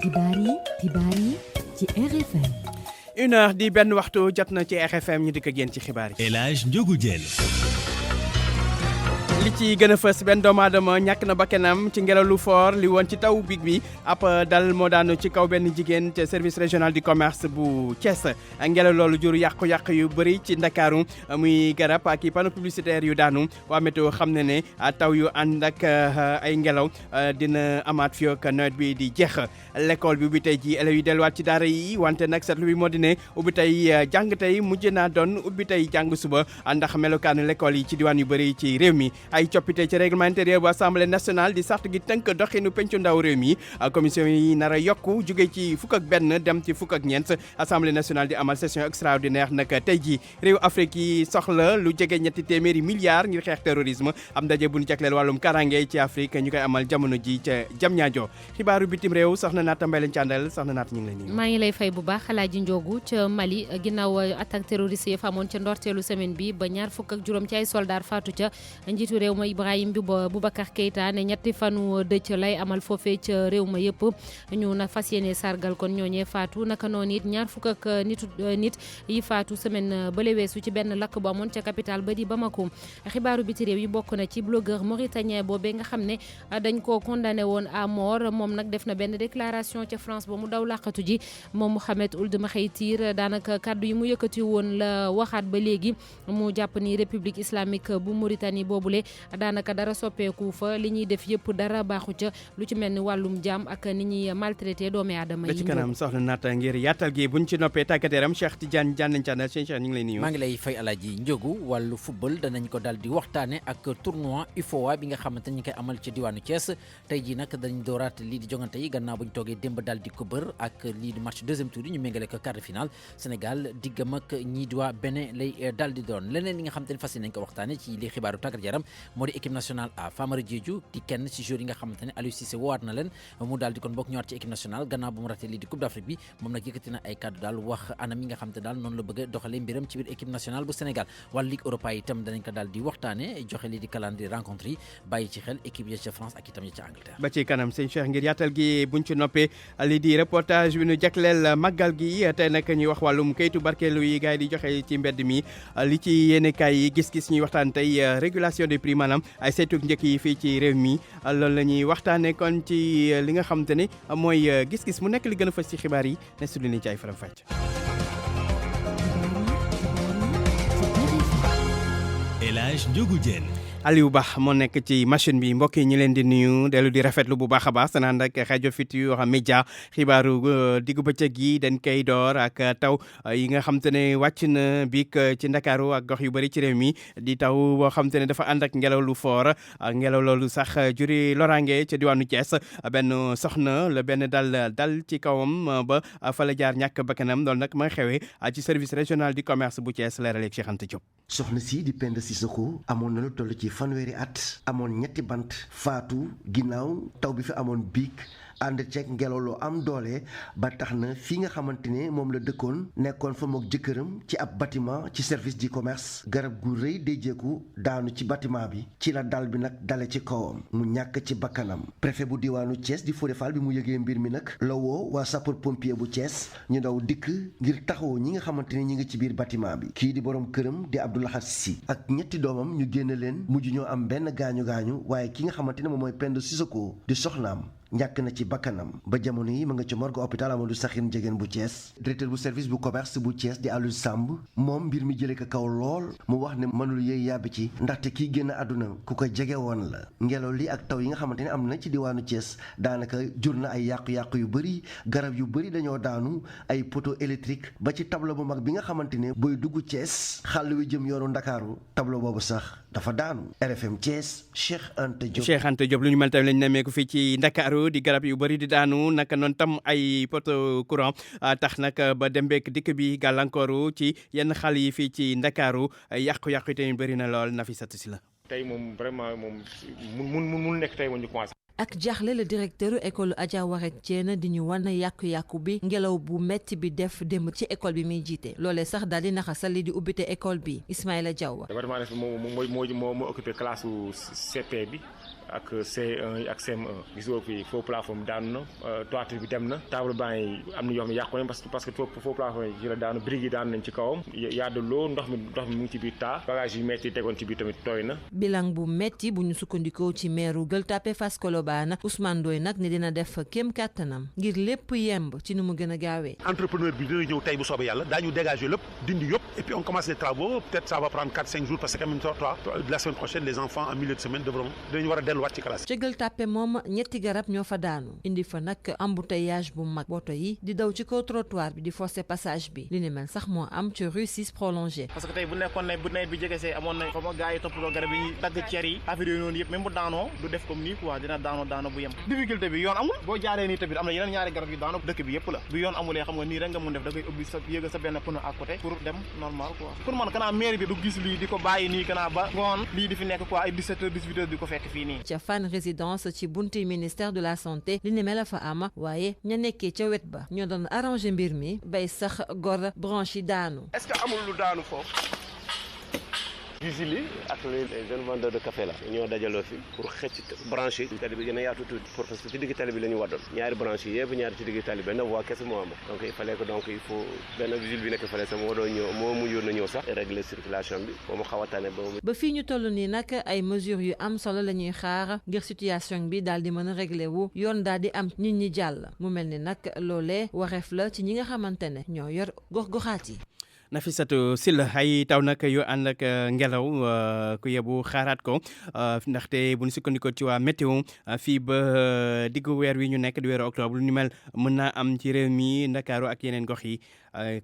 xibaar yi ci RFM. 1h di benn waxtu jot na ci RFM ñu dikk ak yéen ci xibaar yi. El Hadj Ndiogou Diène. li ci gën a fës benn doomu aadama ñàkk na bakkanam ci ngelaw lu fort li woon ci taw big bi ab dal moo daanu ci kaw benn jigéen ca service régional du commerce bu Thiès ngelaw loolu jur yàqu-yàq yu bëri ci Ndakaaru muy garab ak i panneau publicitaire yu daanu waa météo xam ne ne taw yu ànd ak ay ngelaw dina amaat fii ak nawet bi di jeex l'école bi ubbi tey ji élèves yi delluwaat ci daara yi wante nag seetlu bi moo di ne ubbi tey jàng tey mujj naa doon ubbi tey jàng suba ndax melokaanu l'école yi ci diwaan yu bëri ci réew mi ay coppite ci règlement intérieur bu assemblée nationale di sart gi tënk doxinu pencu ndaw réew mi commission yi nar a yokku jóge ci fukk ak benn dem ci fukk ak ñeent assemblée nationale di amal session extraordinaire nag tey ji réew Afrique yi soxla lu jege ñetti téeméeri milliards ngir xeex terrorisme am ndaje bu ñu jagleel wàllum karange ci Afrique ñu koy amal jamono ji ca Diamniadio xibaaru bitim réew soxna Naata Mbaye lañ ci àndal soxna Naata ñu ngi lay nuyu. maa ngi lay fay bu baax Alaaji Njoogu ca Mali ginnaaw attaque terroriste yi fa amoon ca ndorteelu semaine bi ba ñaar fukk ak juróom ci ay soldat faatu ca njiitu réew ma Ibrahim Boubacar Keïta ne ñetti fanu dëcc lay amal foofee ca réew ma yëpp ñu na fas yéene sargal kon ñooñee faatu naka noonu it ñaar fukk ak nit yi faatu semaine bële weesu ci benn lakk bu amoon ca capitale ba di Bamako xibaaru biti réew yi bokk na ci blogueur mauritanien boobee nga xam ne dañ ko condamné woon à mort moom nag def na benn déclaration ca France ba mu daw làqatu ji moom Mohamed Ould Makhaytir daanaka kàddu yi mu yëkkati woon la waxaat ba léegi mu jàpp ni république islamique bu Mauritanie boobule daanaka dara soppeeku fa li ñuy def yëpp dara baaxu ca lu ci mel ni wàllum jaam ak ni ñuy maltraité doomi aadama yi. ba ci kanam soxna Naata ngir yaatal gi buñ ci noppee tàggat yaram Cheikh Tidiane Diagne Thiandal Cheikh ñu ngi lay nuyu. maa ngi lay fay Alaaji Njogu wàllu football danañ ko daal di waxtaane ak tournoi UFOA bi nga xamante ni ñu koy amal ci diwaanu Thiès tey jii nag dañ dooraat lii di jongante yi gannaaw bu ñu toogee démb daal di ko bër ak lii di match deuxième tour yi ñu méngale ko quart de finale Sénégal diggam ak ñii di waa Bénin lay daal di doon leneen li nga xamante ni fas yéene nañ ko waxtaane ci li xibaaru tàggat yaram moo di équipe nationale A Famara Diédhiou di kenn ci joueurs yi nga xamante ne Aliou Cissé woowaat na leen mu daal di kon bokk ñëwaat ci équipe nationale gannaaw bu mu raté lii di coupe d'Afrique bi moom nag yëkkati na ay kàddu daal wax anam yi nga xamante daal noonu la bëgg a doxalee mbiram ci biir équipe nationale bu Sénégal wàllu Ligue Europa itam danañ ko daal di waxtaane joxe lii di calendrier rencontre yi bàyyi ci xel équipe ya ca France ak itam ya ca Angleterre. ba ci kanam sëñ Cheikh ngir yaatal gi buñ ci noppee lii di reportage bi ñu jagleel màggal gi tey nag ñuy wax wàllum kayitu barkeelu yi gars yi di joxe ci mbedd mi li ci yéenekaay yi gis-gis ñuy waxtaan tey régulation des prix maanaam ay saytug njëkk yi fii ci réew mi loolu la ñuy waxtaanee kon ci li nga xamante ne mooy gis-gis mu nekk li gën a fës ci xibaar yi ne su leen ci ay faram-fàcce. El Hadj Ndiogou Diène. Aliou Ba moo nekk ci machine bi mbokk yi ñu leen di nuyu dellu di rafetlu bu baax a baax sa naan ak rajo Futurs Médias xibaaru diggu bëccëg yi dañ koy door ak taw yi nga xam te ne wàcc na biig ci Ndakaaru ak gox yu bëri ci réew mi di taw boo xam te ne dafa ànd ak ngelaw lu fort ngelaw loolu sax juri loraange ca diwaanu Thiès benn soxna la benn dal ci kawam ba fa la jaar ñàkk bakkanam loolu nag ma xewee ci service régional du commerce bu Thiès leeraleeg Cheikh Anta Diop. soxna si di Penda Sissoko amoon na lu toll ci fanweeri at amoon ñetti bant faatu ginnaaw taw bi fi amoon biig ànd ceeg ngelaw lu am doole ba tax na fii nga xamante ne moom la dëkkoon nekkoon fa mook jëkkëram ci ab bâtiment ci service du commerce garab gu rëy déjeeku daanu ci bâtiment bi ci la dal bi nag dale ci kawam mu ñàkk ci bakkanam préfet bu diwaanu Thiès di Fodé Fall bi mu yëgee mbir mi nag la woo waa sapeur pompier bu Thiès ñu daw dikk ngir taxawu ñi nga xamante ne ñi ngi ci biir bâtiment bi kii di borom këram di Abdoulahat Si ak ñetti doomam ñu génn leen mujj ñoo am benn gaañu-gaañu waaye ki nga xamante ne moom mooy Penda Sissoko di soxnaam ñàkk na ci bakkanam ba jamono yi ma nga ci morgue hôpital Amadou Sakhir Ndiéguène bu Thiès directeur bu service bu commerce bu Thiès di Aliou Samb moom mbir mi jëlee ko kaw lool mu wax ne mënul yëy yàbbi ci ndaxte kii génn àdduna ku ko jege woon la ngelaw li ak taw yi nga xamante ne am na ci diwaanu Thiès daanaka jur na ay yàqu-yàqu yu bëri garab yu bëri dañoo daanu ay poteau électrique ba ci tableau bu mag bi nga xamante ne booy dugg Thiès xàll wi jëm yoonu Ndakaaru tableau boobu sax dafa daanu RFM Thiès Cheikh Anta Diop. Cheikh Anta Diop lu ñu mel tamit lañ nemmeeku fii ci Ndakaaru di garab yu bëri di daanu naka noonu tam ay poteau courant tax nag ba dem beek dikk bi gàllankooru ci yenn xal yi fii ci Ndakaaru yàqu-yàqu yi tamit bëri na lool Nafissatou Sylla. tey moom vraiment moom mun nekk tey woon ñu commencé. ak jaaxle la directeur école Adja Waret Diène di ñu wan yàqu-yàqu bi ngelaw bu metti bi def démb ci école bi muy jiite loolee sax daal di naxasal li di ubbite école bi Ismaïla Diaw. département moo occupé classe CP bi ak C1 ak CM1 gisoo fi faux plafond daanu na toiture bi dem na table banc yi am na yoo xam ne yàqu nañ parce que faux plafond yi ci la daanu briques yi daanu nañ ci kawam yaa de l'eau ndox mi mu ngi ci biir taa bagage yu metti tegoon ci biir tamit tooy na. bilan bu metti bu ñu sukkandikoo ci meeru Gueule Tapée Fass Colobane Ousmane Ndoye nag ne dina def kéem kàttanam ngir lépp yemb ci nu mu gën a gaawee. Entrepreneur bi dina ñëw tey bu soobee yàlla daañu dégager lépp dindi yëpp et puis on commence les travaux peut-être ça va prendre 4-5 jours parce que quand même la semaine prochaine les enfants en milieu de semaine dañu war a delluwaat ci classe. ca Gueule Tapée moom ñetti garab ñoo fa daanu indi fa nag embouteillage bu mag woto yi di daw ci kaw trottoir bi di forcer passage bi li ni mel sax moo am ci rue 6 prolongée. parce que tey bu nekkoon ne bu nawet bi jege see amoon na comme gars yi toppatoo garab yi dagg cer yi affaire yooyu noonu yëpp même bu daanoo du def comme nii quoi dina daanoo bu yem difficulté bi yoon amul boo jaaree nii tamit am na yeneen ñaari garab yu daanoo dëkk bi yëpp la bu yoon amulee xam nga nii rek nga mun def da koy ubbi sa yëga sa benn pneu à côté pour dem normal quoi pour man kanaa mairie bi du gis lii di ko bàyyi nii kanaa ba ngoon lii di fi nekk quoi ay 17 heures 18 heures di ko fekk fii nii. ca Fann résidence ci bunti ministère de la santé li ni mel la fa am waaye ña nekkee ca wet ba ñoo doon arrangé mbir mi bay sax gor branche yi daanu. est-ce que amul lu daanu foofu. Vigile ak les jeunes vendeurs de café la ñoo dajaloo fi pour xëcc branche yi tali bi gën a yaatu tuuti pour parce que ci digg tali bi la ñu waddoon ñaari branche yi yëpp ñaari ci digg tali benn voie kese moo am donc il fallait que donc il faut benn vigile bi nekk fële sax moo doon ñëw moo mujjoon na ñëw sax régler circulation bi ba mu xaw a tane ba fii ñu toll nii nag ay mesures yu am solo la ñuy xaar ngir situation bi daal di mën a régler wu yoon daal di am nit ñi jàll mu mel ni nag loolee wareef la ci ñi nga xamante ne ñoo yor gox-goxaat yi. Nafissatou Sylla ay taw nag yu ànd ak ngelaw ku yebu xaaraat ko ndaxte bu ñu sukkandikoo ci waa météo fii ba diggu weer wi ñu nekk di weeru octobre lu ñu mel mën naa am ci réew mi Ndakaaru ak yeneen gox yi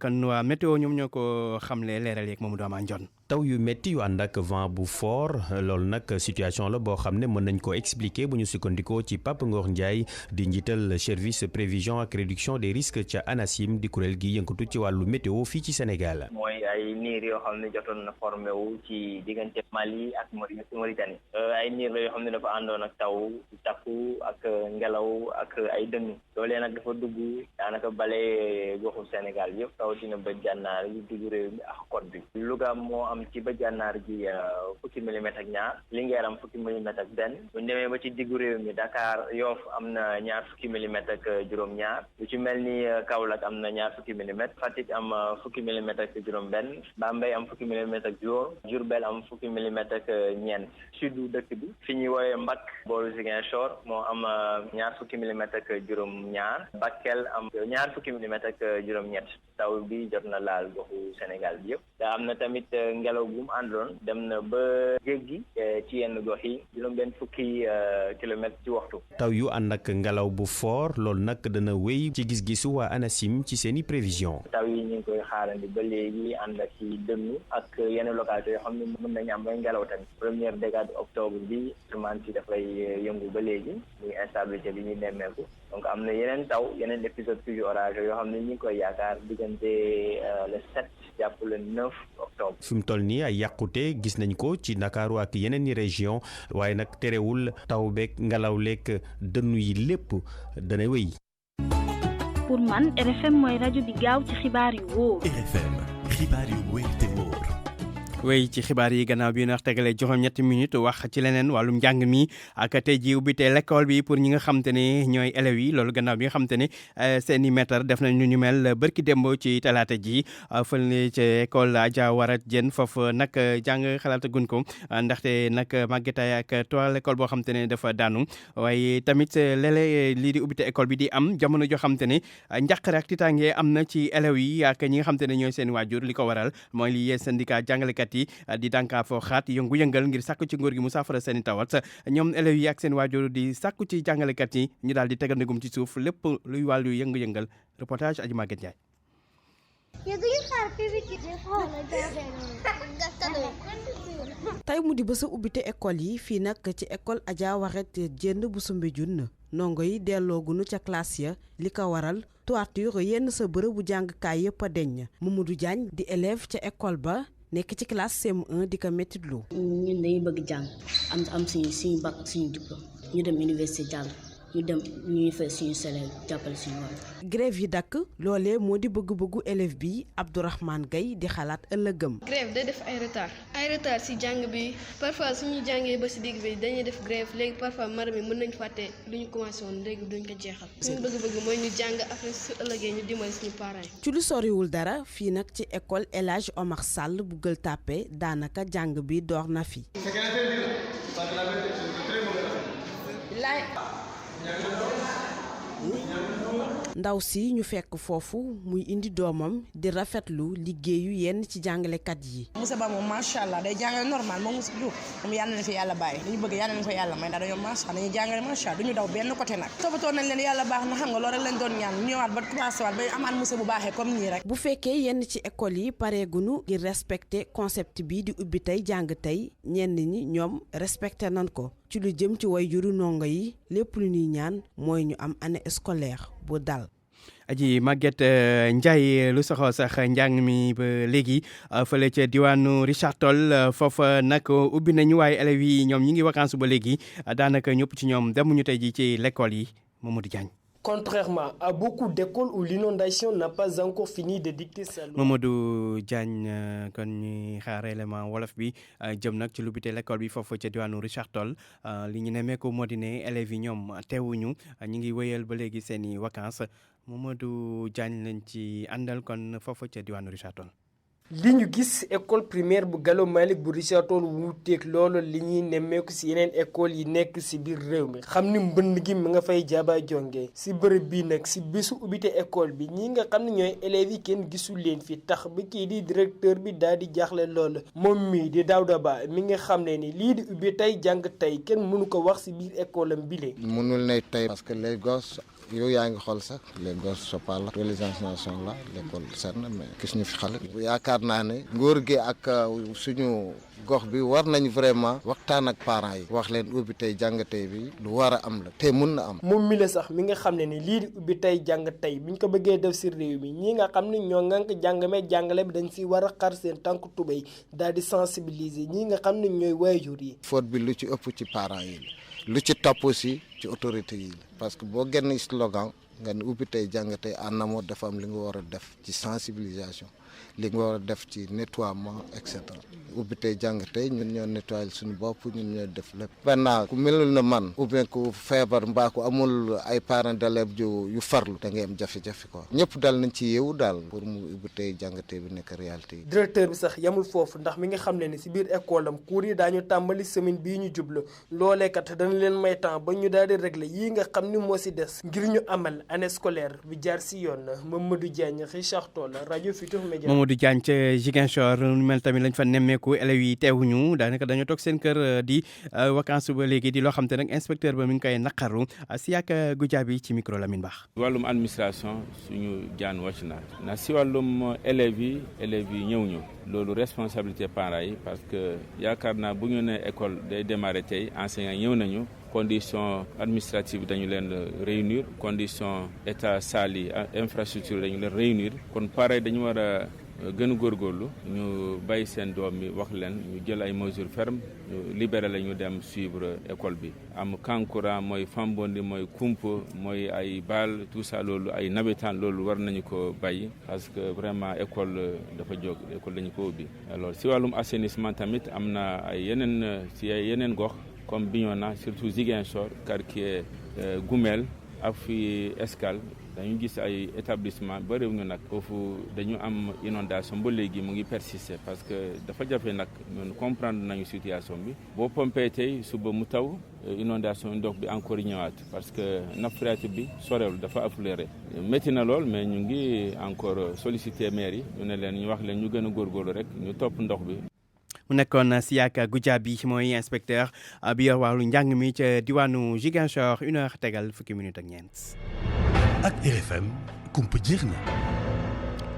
kon waa météo ñoom ñoo ko xamle leeral yeeg Mamadou Ama Ndione. taw yu métti yu ànd ak vent bu fort loolu nag situation la boo xam ne mën nañ ko expliquer bu ñu sukkandikoo ci Pape Ngor Ndiaye di njiital service prévision ak réduction des risques ca ANACIM di kuréel gi yëngatu ci wàllu météo fii ci Sénégal. mooy ay niir yoo xam ne jotoon na formé wu ci diggante Mali ak Mauritanie ay niir la yoo xam ne dafa àndoon ak taw takku ak ngelaw ak ay dënnu loolee nag dafa dugg daanaka bale goxu Sénégal yëpp rawatina ba jànnaar yi diggu réew mi ak côte bi Louga moo am ci ba jànnaar ji fukki millimètre ak ñaar Linguère am fukki millimètre ak benn bu ñu demee ba ci diggu réew mi Dakar Yoff am na ñaar fukki millimètre ak juróom-ñaar lu ci mel ni Kaolack am na ñaar fukki millimètre Fatick am fukki millimètre ak juróom benn Bambey am fukki millimètre ak juróom Diourbel am fukki millimètre ak ñeent sudu dëkk bi fi ñuy woowee Mbak boolu Ziguinchor moo am ñaar fukki millimètre ak juróom ñaar Bakel am ñaar fukki millimètre ak juróom ñett taw bi jot na laal goxu Sénégal bi yëpp daa am na tamit ngelaw bu mu àndoon dem na ba géej gi ci yenn gox yi juróom benn fukki kilomètre ci waxtu. taw yu ànd ak ngelaw bu fort loolu nag dana wéy ci gis-gisu waa ANACIM ci seeni prévision. taw yi ñu ngi koy xaarandi ba léegi ànd ak ci dënnu ak yenn localité yoo xam ne mën nañu am bay ngelaw tamit première décade octobre bi semence yi dafay yëngu ba léegi muy instabilité bi ñuy nemmeeku donc am na yeneen taw yeneen épisode pluie orage yoo xam ne ñu ngi koy yaakaar diggante le 7 jàpp le 9 octobre. fi mu toll nii ay yàqute gis nañ ko ci Ndakaaru ak yeneen i région waaye nag terewul taw beeg ngelaw leeg dënnu yi lépp dana wéy. pour man RFM mooy rajo bi gaaw ci xibaar yu wóor. RFM xibaar yu wóor te wóor. wéy ci xibaar yi gannaaw bi ndax tegale juróom-ñetti minutes wax ci leneen wàllum njàng mi ak tey ji ubbite l'école bi pour ñi nga xam te ne ñooy élèves yi loolu gannaaw bi nga xam te ne seeni maître def nañ ñu mel bërki démb ci talaata ji fële ci école Adja Warat Diène foofu nag jàng xalaata gun ko ndaxte nag màggetaay ak toile école boo xam te ne dafa daanu waaye tamit léeg-léeg lii di ubbite école bi di am jamono joo xam te ne njàqare ak tiitaange am na ci élèves yi ak ñi nga xam te ne ñooy seen waajur li ko waral mooy li yee syndicat jàngalekat di dànkaafoo xaat yëngu-yëngal ngir sàkku ci nguur gi mu saafara seen i tawat ñoom élèves yi ak seen waajur di sàkku ci jàngalekat yi ñu daal di tegandegum ci suuf lépp luy wàllu yëngu-yëngal reportage Adji Maguette Ndiaye. tey mu di bésu ubbite école yi fii nag ci école Adja Waret Diène bu Soumbédioune ndongo yi dellooguñu ca classe ya li ko waral toiture yenn sa bërëbu jàngkaay yëpp a deñ Mamadou Diagne di élève ca école ba nekk ci classe CM1 di ko méttitlu. ñun dañuy bëgg jàng am suñu bac suñu diplôme ñu dem université jàng ñu dem ñuy fay suñu salaire jàppale suñu wàll. grève yi dakk loolee moo di bëgg-bëggu élève bi Abdourahmane Gaye di xalaat ëllëgëm. grève day def ay retard ci jàng bi parfois suñu jàngee ba ci digg bi dañuy def grève léegi parfois mara mi mën nañ fàtte lu ñu commencé woon léegi duñ ko jeexal. suñu bëgg-bëgg mooy ñu jàng après su ëllëgee ñu dimbali suñu parents yi. ci lu soriwul dara fii nag ci école El Hadj Omar Sall bu Gueule Tapée daanaka jàng bi door na fi. ndaw si ñu fekk foofu muy indi doomam di rafetlu liggéeyu yenn ci jàngalekat yi. Moussa Ba moom macha allah day jàngale normal moom Moussa Diouf moom yàlla na fi yàlla bàyyi li ñu bëgg yàlla na fa yàlla may ndax dañoo macha allah dañuy jàngale macha allah duñu daw benn côté nag. toppatoo nañ leen yàlla baax na xam nga loolu rek lañ doon ñaan ñëwaat ba commencé waat ba amaat Moussa bu baaxee comme nii rek. bu fekkee yenn ci école yi pareegunu ngir respecter concept bi di ubbi tey jàng tey ñenn ñi ñoom respecté nañ ko ci lu jëm ci way juru ndongo yi lépp lu ñuy ñaan mooy ñu am année scolaire bu dal. aji Maguette Ndiaye lu soxoo sax njàng mi ba léegi fële ca diwaanu Richard Toll foofa nag ubbi nañu waaye élèves yi ñoom ñi ngi vacances ba léegi daanaka ñëpp ci ñoom demuñu tey ji ci l'école yi Mamadou Diagne. Contrairement à beaucoup d'écoles où l'inondation n'a pas encore fini de dicter sa loi. Mamadou Diagne kon ñuy xaar élément wolof bi jëm nag ci lu bite l'école bi foofu ca diwaanu Richard Toll li ñu nemmeeku moo di ne élèves yi ñoom teewuñu ñu ngi wéyal ba léegi seen i vacances Mamadou Diagne lañ ci àndal kon foofu ca diwaanu Richard Toll. li ñu gis école primaire bu Gallo Malick bu Richard Toll wuuteeg loolu li ñuy nemmeeku si yeneen école yi nekk si biir réew mi xam ni mbënd gi mi nga fay jaaba jonge si bërëb bi nag si bésu ubbite école bi ñi nga xam ne ñooy élèves yi kenn gisul leen fi tax ba kii di directeur bi daal di jaaxle loolu moom mii di Daouda Ba mi nga xam ne ni lii di ubbi tey jàng tey kenn mënu ko wax si biir école am bile. mënul ne tey parce que les gosses yow yaa ngi xool sax les gosses se parlent les enseignants sont là l'école seen na mais gis ñu fi xale yaakaar naa ne nguur gi ak suñu gox bi war nañ vraiment waxtaan ak parents yi wax leen ubbi tey jàng tey bi lu war a am la te mun na am. moom mi la sax mi nga xam ne ni lii di ubbi tey jàng tey biñ ko bëggee def si réew mi ñi nga xam ne ñoo ngànk jàngame jàngale bi dañ si war a xar seen tànk tubéy daal di sensibiliser ñi nga xam ne ñooy waajur yi. faute bi lu ci ëpp ci parents yi lu ci topp aussi ci autorités yi parce que boo génn slogan nga ne ubbi tey jàng tey en amont dafa am li nga war a def ci sensibilisation li nga war a def ci nettoiement et cetera ubbi tey jàng tey ñun ñoo nettoyer suñu bopp ñun ñoo def lépp. maintenant ku melul na man ou bien ku feebar mbaa ku amul ay parents d'élèves yu farlu da ngay am jafe-jafe quoi ñëpp dal nañ ci yeewu daal pour mu ubbi tey jàng tey bi nekk réalité yi. directeur bi sax yamul foofu ndax mi nga xam ne ni si biir école am cours yi daañu tàmbali semaine bii ñu jublu loolee kat dana leen may temps ba ñu daal di régler yii nga xam ni moo si des ngir ñu amal année scolaire bi jaar si yoon Mamadou Diagne Richard Toll rajo Futurs Médias. Mamadou Diagne ca Ziguinchor mel tamit lañ fa nemmeeku élèves yi teewuñu daanaka dañoo toog seen kër di vacances ba léegi di loo xam te nag inspecteur ba mi ngi koy naqaru si yàgg Goudiaby ci micro Lamine Baax. wàllum administration suñu jaan wàcc na si wàllum élèves yi ñëw loolu responsabilité parents yi parce que yaakaar naa bu ñu ne école day démarrer tey enseignants ñëw nañu. condition administrative dañu leen réunir condition état salle yi infrastructure dañu leen réunir kon pareil dañu war a gën a góorgóorlu ñu bàyyi seen doom mi wax leen ñu jël ay mesures fermes ñu libéré la ñu dem suivre école bi am kankuran mooy fambondi mooy kumpa mooy ay baal tout ça loolu ay nawetaan loolu war nañu ko bàyyi parce que vraiment école dafa jóg école dañu ko ubbi alors si wàllum assainissement tamit am na ay yeneen gox comme Bignona surtout Ziguinchor quartier Goumel ak fi Escale dañu gis ay établissement bëriw ñu nag foofu dañu am inondation ba léegi mu ngi persister parce que dafa jafe nag ñun comprendre nañu situation bi boo pompé tey suba mu taw inondation ndox bi encore ñëwaat parce que nappe phréatique bi sorewul dafa affleuré métti na lool mais ñu ngi encore solliciter maire yi ñu ne leen ñu wax leen ñu gën a góorgóorlu rek ñu topp ndox bi. mu nekkoon Siaka Goudiaby mooy inspecteur bi yor wàllu njàng mi ca diwaanu Ziguinchor 1h tegal fukki minute ak ñeent. ak RFM kumpa jeex na.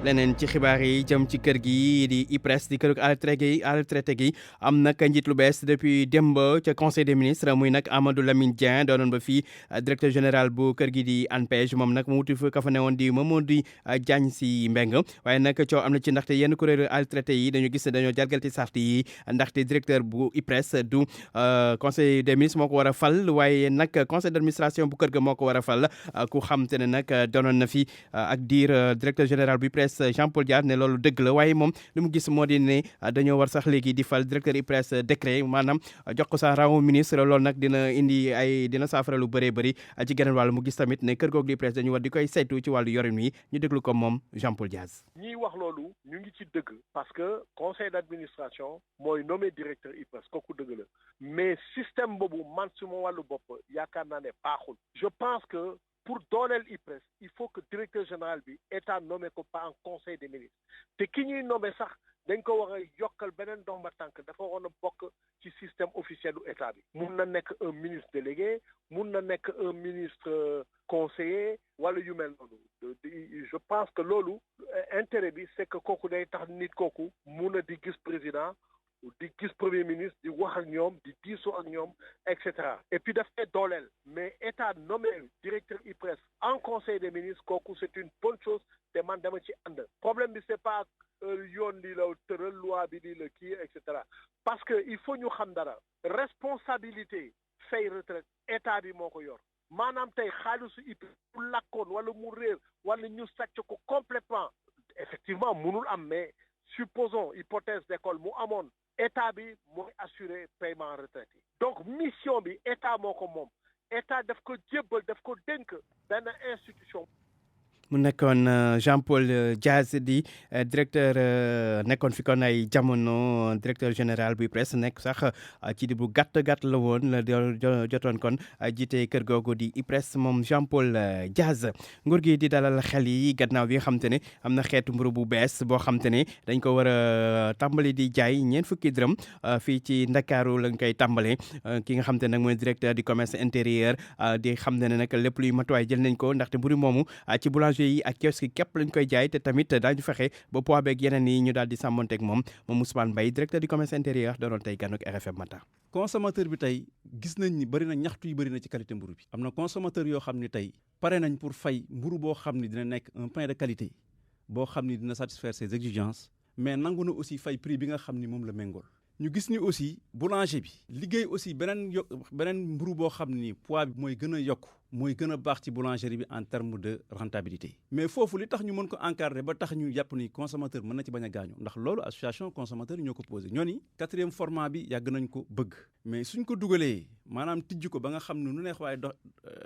leneen ci xibaar yi jëm ci kër gi di IPRES di kër retraité gi am nag njiit lu bees depuis démb ca conseil des ministres muy nag Amadou Lamine Dieng doonoon ba fii directeur général bu kër gi di ANPEJ moom nag mu wuti fa ka fa newoon di Mamadou Diagne Sy Mbengue waaye nag coow am na ci ndaxte yenn kuréelu retraité yi dañu gis ne dañoo jalgalti sart yi ndaxte directeur bu IPRES du conseil des ministres moo ko war a fal waaye nag conseil d'administration bu kër ga moo ko war a fal ku xam te ne nag doonoon na fi ak diir directeur général bu IPRES Jean-Paul Dias ne loolu dëgg la waaye moom li mu gis moo di ne dañoo war sax léegi di fal directeur IPRES décret maanaam jox ko sa rangu ministre loolu nag dina saafara lu bëree bëri ci geneen wàllu mu gis tamit ne kër googu di IPRES dañu war di koy saytu ci wàllu yorin wi ñu déglu ko moom Jean-Paul Dias. ñiy wax loolu ñu ngi ci dëgg parce que conseil d'administration mooy nommé directeur IPRES kooku dëgg la mais système boobu man suma wàllu bopp yaakaar naa ne baaxul je pense que pour dooleel IPRES il faut que directeur général bi état nommé ko pas en conseil des ministres te ki ñuy nommé sax dañ ko war a yokkal beneen ndomba tànk dafa waroon a bokk ci système officiel du état bi mun na nekk un ministre délégué mun na nekk un ministre conseiller wala yu mel noonu je pense que loolu intérêt bi c'est que kooku day tax nit kooku mun a di gis président di gis premier ministre di wax ak ñoom di diisoo ak ñoom et cetera et puis daf koy dooleel mais état nommé directeur IPRES en conseil des ministres kooku c'est une bonne chose te man dama ci ànd problème bi c'est pas yoon lii la tëral loi bi di la kii et cetera parce que il faut ñu xam dara responsabilité fay retraite état bi moo ko yor maanaam tey xaalisu IPRES mu lakkoon wala mu réer wala ñu sàcc ko complètement effectivement mënul am mais supposons hypothèse d'école mu amoon état bi mooy assurer paiement retraite yi donc mission bi état moo ko moom état daf ko jébbal daf ko dénk benn institution. mu nekkoon Jean-Paul Dias di directeur nekkoon fi kon ay jamono directeur général bu IPRES nekk sax ci di bu gàtt la woon la jotoon kon jiite kër googu di IPRES moom Jean-Paul Dias nguur gi di dalal xel yi gannaaw bi nga xam te ne am na xeetu mburu bu bees boo xam te ne dañ ko war a tàmbali di jaay ñeent fukki dërëm fii ci Ndakaaru lañ koy tàmbalee ki nga xam te ne nag mooy directeur du commerce intérieur di xam ne nag lépp luy matuwaay jël nañ ko ndaxte mburu moomu ci boulanger yi ak kiosque yi képp lañ koy jaay te tamit daañu fexe ba poids beeg yeneen yi ñu daal di sàmmonteeg moom Ousmane Mbaye directeur du commerce intérieur doonoon tey ganuk RFM matin. consommateur bi tey gis nañ ni bëri na ñaxtu yi bëri na ci qualité mburu bi am na consommateur yoo xam ne tey pare nañ pour fay mburu boo xam ne dina nekk un pain de qualité boo xam ne dina satisfaire ses exigences mais nangu na aussi fay prix bi nga xam ni moom la méngool. ñu gis ni aussi boulanger bi liggéey aussi beneen mburu boo xam ni poids bi mooy gën a yokk mooy gën a baax ci boulangerie bi en terme de rentabilité mais foofu li tax ñu mën ko encadrer ba tax ñu jàpp ni consommateur mën na ci bañ a gaañu ndax loolu association consommateur ñoo ko posé ñoo ni 4e format bi yàgg nañ ko bëgg mais suñ ko dugalee maanaam tijj ko ba nga xam ne nu neex waaye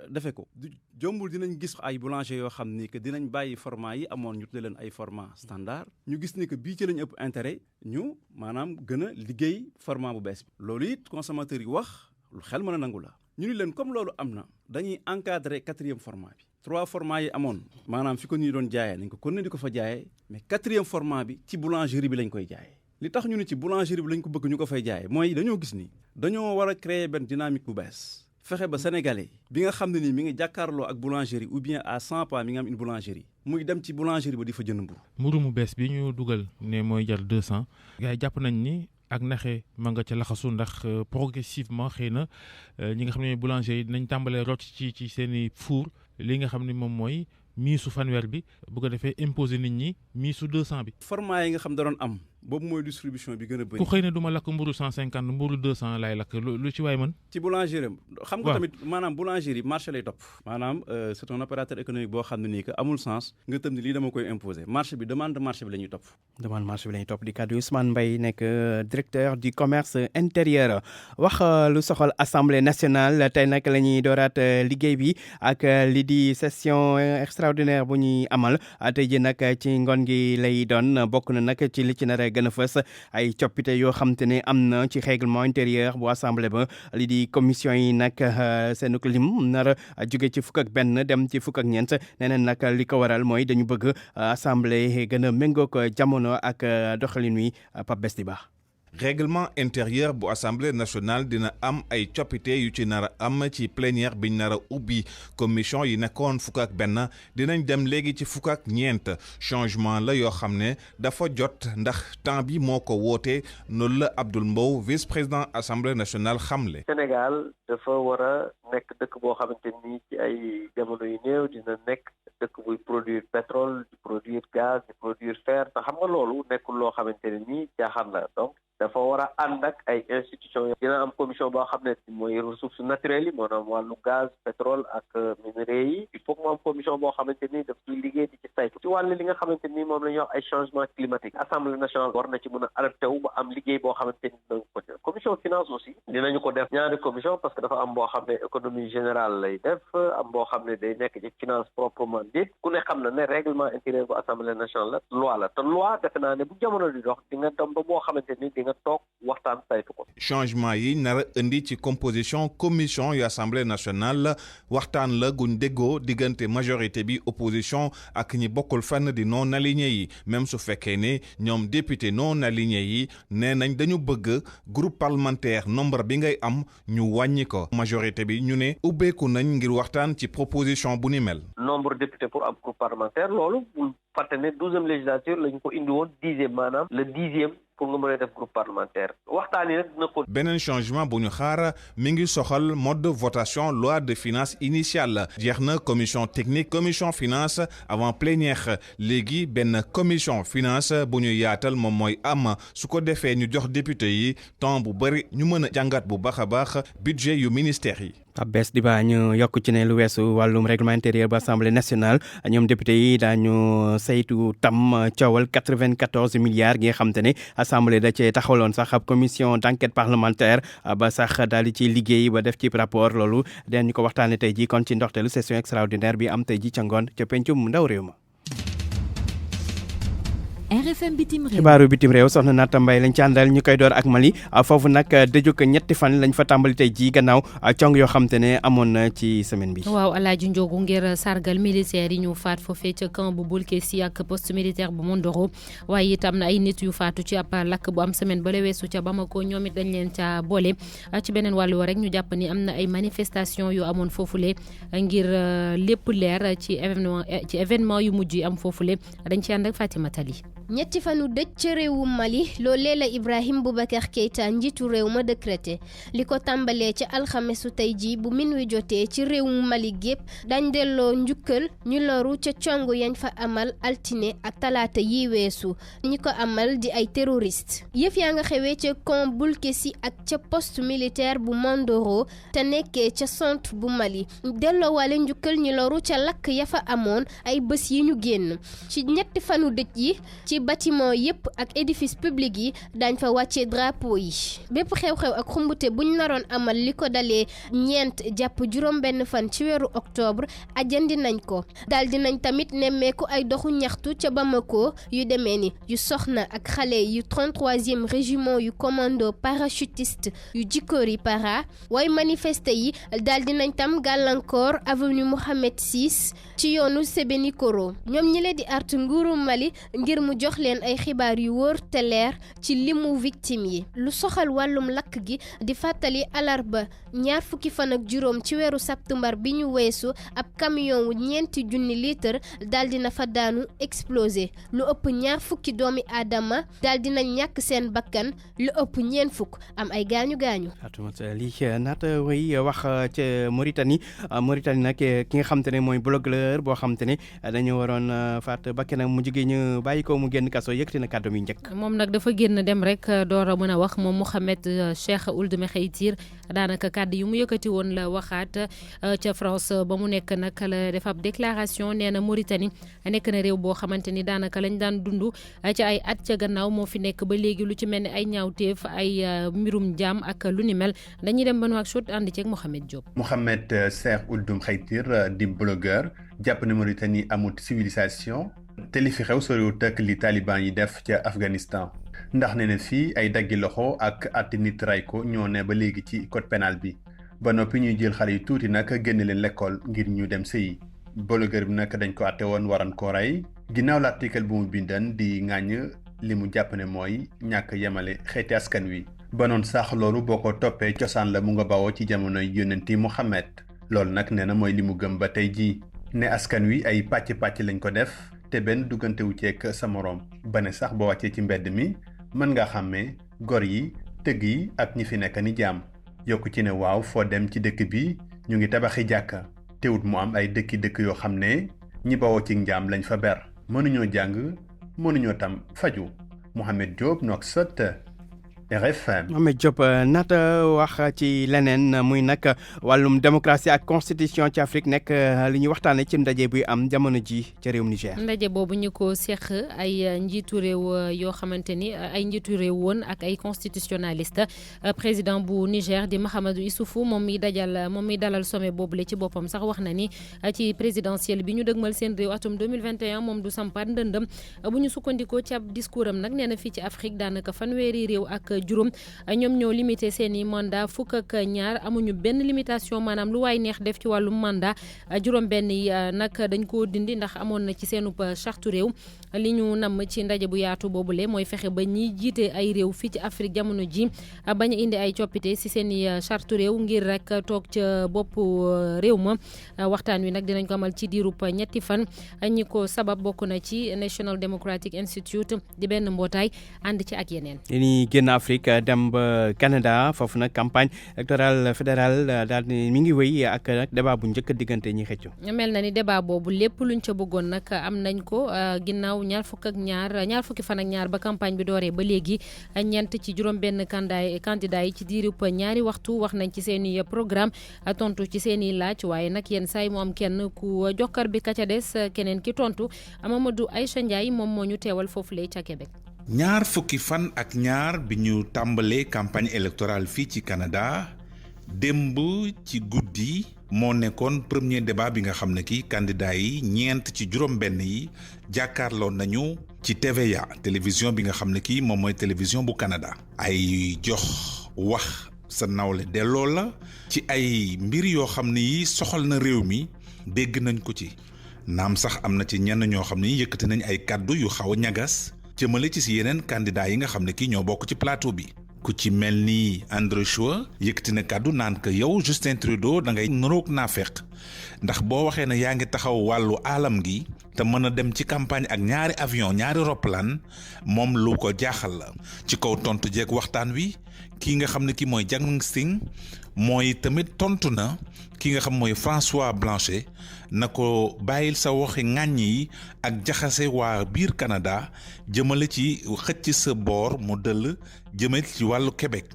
defe ko du jombul dinañ gis ay boulanger yoo xam ni que dinañ bàyyi format yi amoon ñu tudde leen ay format standard ñu gis ni que bii ci lañ ëpp intérêt ñu maanaam gën a liggéey format bu bees bi loolu it consommateur yi wax lu xel mën a nangu la ñu ni leen comme loolu am na dañuy encadrer 4e format bi 3 formats yi amoon maanaam fi ko ñuy doon jaayee nañ ko kon ne di ko fa jaayee mais 4e format bi ci boulangerie bi lañ koy jaayee li tax ñu ne ci boulangerie bi lañ ko bëgg ñu ko fay jaayee mooy dañoo gis ni dañoo war a créer benn dynamique bu bees fexe ba sénégalais bi nga xam ne nii mi ngi jàkkaarloo ak boulangerie ou bien à 100 pas mi nga am une boulangerie muy dem ci boulangerie ba di fa jënd mburu mu bees bi ñu dugal ne mooy jar 200 gars yi jàpp nañ ni ak naxe ma nga ca laxasu ndax progressivement xëy na ñi nga xam ne boulanger yi dinañ tàmbalee rocc ci seen i four li nga xam ne moom mooy miisu fanweer bi bu ko defee imposer nit ñi miisu 200 bi. format yi nga xam da doon am boobu mooy distribution bi gën a bëri. ku xëy na du ma lakk mburu 150 mburu 200 laay lakk lu ci waay mën. ci boulangerie xam nga tamit maanaam boulangerie marché lay topp. maanaam c'est un opérateur économique boo xam ne nii que amul sens nga tëm ni lii dama koy imposer marché bi demande marché bi la ñuy topp. demande marché bi la ñuy topp di kàddu Ousmane Mbaye nekk directeur du commerce intérieur wax lu soxal assemblée nationale tey nag la ñuy dooraat liggéey bi ak li di session extraordinaire bu ñuy amal tey ji nag ci ngoon gi lay doon bokk na nag ci li ci nar a gën a fës ay coppite yoo xam te ne am na ci règlement intérieur bu assemblée ba li di commission yi nag seen lim nar a jóge ci fukk ak benn dem ci fukk ak ñeent neneen nag li ko waral mooy dañu bëgg assemblée gën a méngoog jamono ak doxalin wi Pape Besti Ba. règlement intérieur bu assemblée nationale dina am ay coppite yu ci nar a am ci plénière biñ nar a ubbi commission yi nekkoon fukk ak benn dinañ dem léegi ci fukk ak ñeent changement la yoo xam ne dafa jot ndax temps bi moo ko woote noonu la Abdoul Mbow vice-président assemblée nationale xamle. Sénégal dafa war a nekk dëkk boo xamante ni ci ay jamono yu néew dina nekk dëkk buy produire pétrole di produire gaz di produire fer te xam nga loolu nekkul loo xamante ne nii caaxaan la donc dafa war a ànd ak ay institutions dina am commission boo xam ne mooy ressources naturelles yi maanaam wàllu gaz pétrole ak minerais yi il faut que mu am commission boo xamante ni daf ciy liggéey di ci saytu ci wàllu li nga xamante ni moom la ñuy wax ay changement climatique assemblée nationale war na ci mën a adapté wu ba am liggéey boo xamante ni dinañ ko def commission finance aussi dinañu ko def ñaari commission parce que dafa am boo xam ne économie générale lay def am boo xam ne day nekk ci finance proprement dit ku ne xam na ne règlement intérieur bu assemblée nationale la loi la te loi defe naa ne bu jamono di dox di nga dem ba boo xamante ni di nga toog waxtaan saytu ko. changement yi nar a indi ci composition commission yu assemblée nationale waxtaan la guñ déggoo diggante majorité bi opposition ak ñi bokkul fenn di non aligné yi même su fekkee ne ñoom député non aligné yi nee nañ dañu bëgg groupe parlementaire nombre bi ngay am ñu wàññi ko majorité bi ñu ne ubbeeku nañ ngir waxtaan ci proposition bu ni mel. nombre député pour am groupe parlementaire loolu bul fàtte ne 12e législature lañ ko indi woon 10e maanaam le 10e pour nga mën a def groupe parlementaire waxtaan yi nag dina ko. beneen changement bu ñu xaar mi ngi soxal mode de votation loi de finances initiale jeex na commission technique commission finance avant plénière léegi benn commission finance bu ñu yaatal moom mooy am su ko defee ñu jox député yi temps bu bëri ñu mën a jàngat bu baax a baax budget yu ministère yi. ab bees di ba ñu yokk ci ne lu weesu wàllum règlement intérieur ba assemblée nationale ñoom député yi daañu saytu tam coowal 94 milliards gi nga xam te ne assemblée da cee taxawaloon sax ab commission d'enquête parlementaire ba sax daal di ci liggéey ba def ci rapport loolu dañu ko waxtaanee tey jii kon ci ndoxteelu session extraordinaire bi am tey jii ca ngoon ca pencum ndaw réew ma. RFM bitim réew xibaaru bitim réew soxna Naata Mbaye lañ ci àndal ñu koy door ak Mali foofu nag dëju ko ñetti fan lañ fa tàmbali tey jii gannaaw cong yoo xam te ne amoon na ci semaine bi. waaw Alaaji Njogu ngir sargal militaire yi ñu faat foofee ca camp bu Bolkesi ak poste militaire bu Mondoro waaye itam na ay nit yu faatu ci ab lakk bu am semaine ba la weesu ca Bamako ñoom it dañ leen ca boole ci beneen wàllu wa rek ñu jàpp ni am na ay manifestation yu amoon foofule ngir lépp leer ci événement yu mujj yi am foofule dañ ci ànd ak Fatima Tali. ñetti fanu dëj ca réewu Mali loolee la Ibrahim Boubacar Keïta njiitu réew ma décrété li ko tàmbalee ci alxamesu tey jii bu minuit jotee ci réewu Mali gépp dañ delloo njukkal ñu loru ca cong yañ fa amal altine ak talaata yi weesu ñi ko amal di ay terroriste yëf yaa nga xewee ca camp Bolkesi ak ca poste militaire bu Mondoro te nekkee ca centre bu Mali delloo wale njukkal ñu loru ca lakk ya fa amoon ay bés yi ñu génn ci ñetti fanu dëj yi ci bâtiment yépp ak édifice public yi dañ fa wàcce drapeau yi bépp xew-xew ak xumbute buñ naroon amal li ko dalee 4 jàpp juróom-benn fan ci weeru octobre ajandi nañ ko daal di nañ tamit nemmeeku ay doxu ñaxtu ca Bamako yu demee ni yu soxna ak xale yu 33e régiment yu commando parachutiste yu Djikori Para waaye manifesté yi daal di nañ tam gàllankoor avenue Mohamed VI ci yoonu Sébenikoro ñoom ñi leen di artu nguuru Mali ngir mu jox leen ay xibaar yu wóor te leer ci limu victime yi lu soxal wàllum lakk gi di fàttali alarba 20 fan ak juróom ci weeru septembre bi ñu weesu ab camion wu 4,000 litre daal dina fa daanu explosé lu ëpp 20 doomi aadama daal dina ñàkk seen bakkan lu ëpp 40 am ay gaañu-gaañu. lii naata way wax ca Mauritanie nag ki nga xam te ne mooy blogueur boo xam te ne dañu waroon faat bakkanam mu jigéen ñu bàyyi ko mu génn kaso yëkkati na kàddu yu njëkk. moom nag dafa génn dem rek door a mën a wax moom Mohamed Cheikh Ould Mekhaytir daanaka kàddu yu mu yëkkati woon la waxaat ca France ba mu nekk nag la def ab déclaration nee na Mauritanie nekk na réew boo xamante ni daanaka lañ daan dund ca ay at ca gannaaw moo fi nekk ba léegi lu ci mel ni ay ñaawteef ay mbirum jaam ak lu ni mel dañuy dem ba Nouakchott ànd ceeg Mohamed Diop. Mohamed Cheikh Ould Mekhaytir di blogueur jàpp ne Mauritanie amut civilisation. te li fi xew soriwut ak li taliban yi def ca Afghanistan ndax ne na fii ay daggi loxo ak atti nit ray ko ñoo ne ba léegi ci code pénal bi ba noppi ñuy jël xale yu tuuti nag génne leen l'école ngir ñu dem sëyi blogueur bi nag dañ ko atte woon waran ko rey ginnaaw l'article bu mu bindan di ŋàññ li mu jàpp ne mooy ñàkk yemale xeeti askan wi ba noon sax loolu boo ko toppee cosaan la mu nga bawoo ci jamonoy yónnenti Muhammad loolu nag nee na mooy li mu gëm ba tey jii ne askan wi ay pàcc-pàcc lañ ko def te benn duggante wu ceeg sa moroom ba ne sax boo wàccee ci mbedd mi mën nga xàmmee gor yi tëgg yi ak ñi fi nekk ni jaam yokku ci ne waaw foo dem ci dëkk bi ñu ngi tabaxi jàkka teewut mu am ay dëkk yoo xam ne ñi bawoo ci njaam lañ fa ber mënuñoo jàng mënuñoo tam faju Mohamed Diop Nouakchott RFM. Mohamed Diop naata wax ci leneen muy nag wàllum démocratie ak constitution ci Afrique nekk li ñuy waxtaanee ci ndaje buy am jamono ji ci réewum Niger. ndaje boobu ñu ko seq ay njiitu réew yoo xamante ni ay njiitu réew woon ak ay constitutionnaliste président bu Niger di Mahamadou Issoufou moom mi dalal sommet boobu la ci boppam sax wax na ni ci présidentielle bi ñu dëgmal seen réew atum 2021 moom du sampaat ndëndëm bu ñu sukkandikoo ci ab discours am nag nee na fii ci Afrique daanaka fanweeri réew ak juróom ñoom ñoo limité seeni mandat fukk ak ñaar amuñu benn limitation maanaam lu waay neex def ci wàllum mandat juróom benn yi nag dañ koo dindi ndax amoon na ci seenu charte réew li ñu namm ci ndaje bu yaatu boobule mooy fexe ba ñiy jiite ay réew fii ci Afrique jamono ji bañ a indi ay coppite si seeni charte réew ngir rek toog ca bopp réew ma waxtaan wi nag dinañ ko amal ci diirub ñetti fan ñi ko sabab bokk na ci National Democratic Institute di benn mbootaay ànd ci ak yeneen. Afrique dem ba Canada foofu nag campagne électorale fédérale daal di mi ngi wéy ak nag débat bu njëkk diggante ñi xëccu. mel na ni débat boobu lépp luñ ca bëggoon nag am nañ ko ginnaaw ñaar fukki fan ak ñaar ba campagne bi dooree ba léegi ñeent ci juróom benn candidat yi ci diirub ñaari waxtu wax nañ ci seen i programme tontu ci seen i laaj waaye nag yenn saa yi mu am kenn ku jokkar bi ka ca des keneen ki tontu Mamadou Aïcha Ndiaye moom moo ñu teewal foofu lay ca Québec. ñaar fukki fan ak ñaar bi ñu tàmbalee campagne électorale fii ci Canada démb ci guddi moo nekkoon premier débat bi nga xam ne ki candidat yi ñeent ci juróom benn yi jàkkaarloo nañu ci TVA télévision bi nga xam ne ki moom mooy télévision bu Canada ay jox wax sa nawle delloo la ci ay mbir yoo xam ne yi soxal na réew mi dégg nañ ko ci naam sax am na ci ñenn ñoo xam ne yëkkati nañ ay kàddu yu xaw a ñagas jëmale ci si yeneen candidat yi nga xam ne kii ñoo bokk ci plateau bi ku ci mel ni André Chouet yëkkati na kàddu naan que yow Justin Trudeau da ngay nuroog naafeq ndax boo waxee ne yaa ngi taxaw wàllu aalam gi te mën a dem ci campagne ak ñaari avion ñaari roppalaan moom lu ko jaaxal la ci kaw tontu jeeg waxtaan wi kii nga xam ne kii mooy Jang Sing mooy tamit tontu na ki nga xam mooy François Blanchet na ko bàyyil sa waxi ŋàññ yi ak jaxase waa biir Canada jëmale ci xëcc sa boor mu dëll jëmale ci wàllu Québec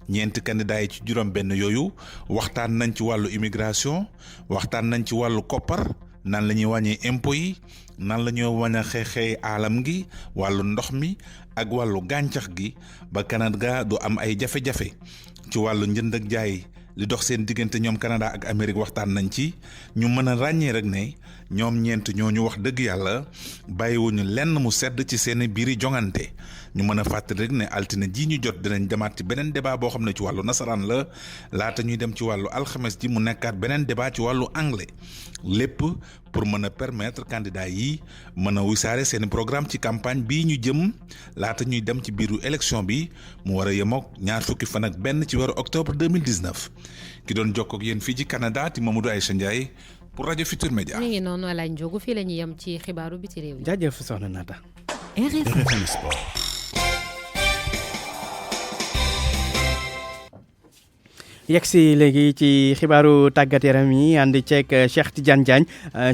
ñeenti candidat yi ci juróom benn yooyu waxtaan nañ ci wàllu immigration waxtaan nañ ci wàllu koppar nan la ñuy wàññee impôts yi nan la ñuy wàññi xeexee aalam gi wàllu ndox mi ak wàllu gàncax gi ba Canada du am ay jafe-jafe ci wàllu njënd ak jaay li dox seen diggante ñoom Canada ak Amérique waxtaan nañ ci ñu mën a ràññee rek ne ñoom ñeent ñooñu wax dëgg yàlla bàyyiwuñu lenn mu sedd ci seen biiri jongante ñu mën a fàttali rek ne altine ji ñu jot dinañ demaat ci beneen débat boo xam ne ci wàllu nasaraan la laata ñuy dem ci wàllu alxames ji mu nekkaat beneen débat ci wàllu anglais lépp pour mën a permettre candidat yi mën a wisaare seen programme ci campagne bii ñu jëm laata ñuy dem ci biiru élection bi mu war a yemook ñaar fukki fan ak benn ci weeru octobre 2019 ki doon jokkoo ak yéen fii ci Canada ti Mamadou Aïcha Ndiaye pour rajo Futur Média. mi ngi noonu Alain Ndiogu fii la ñuy yem ci xibaaru biti réew yi. jaajëf soxna Naata. RFM Sport. yegg si léegi ci xibaaru tàggat yaram yi ànd ceeg Cheikh Tidiane Diagne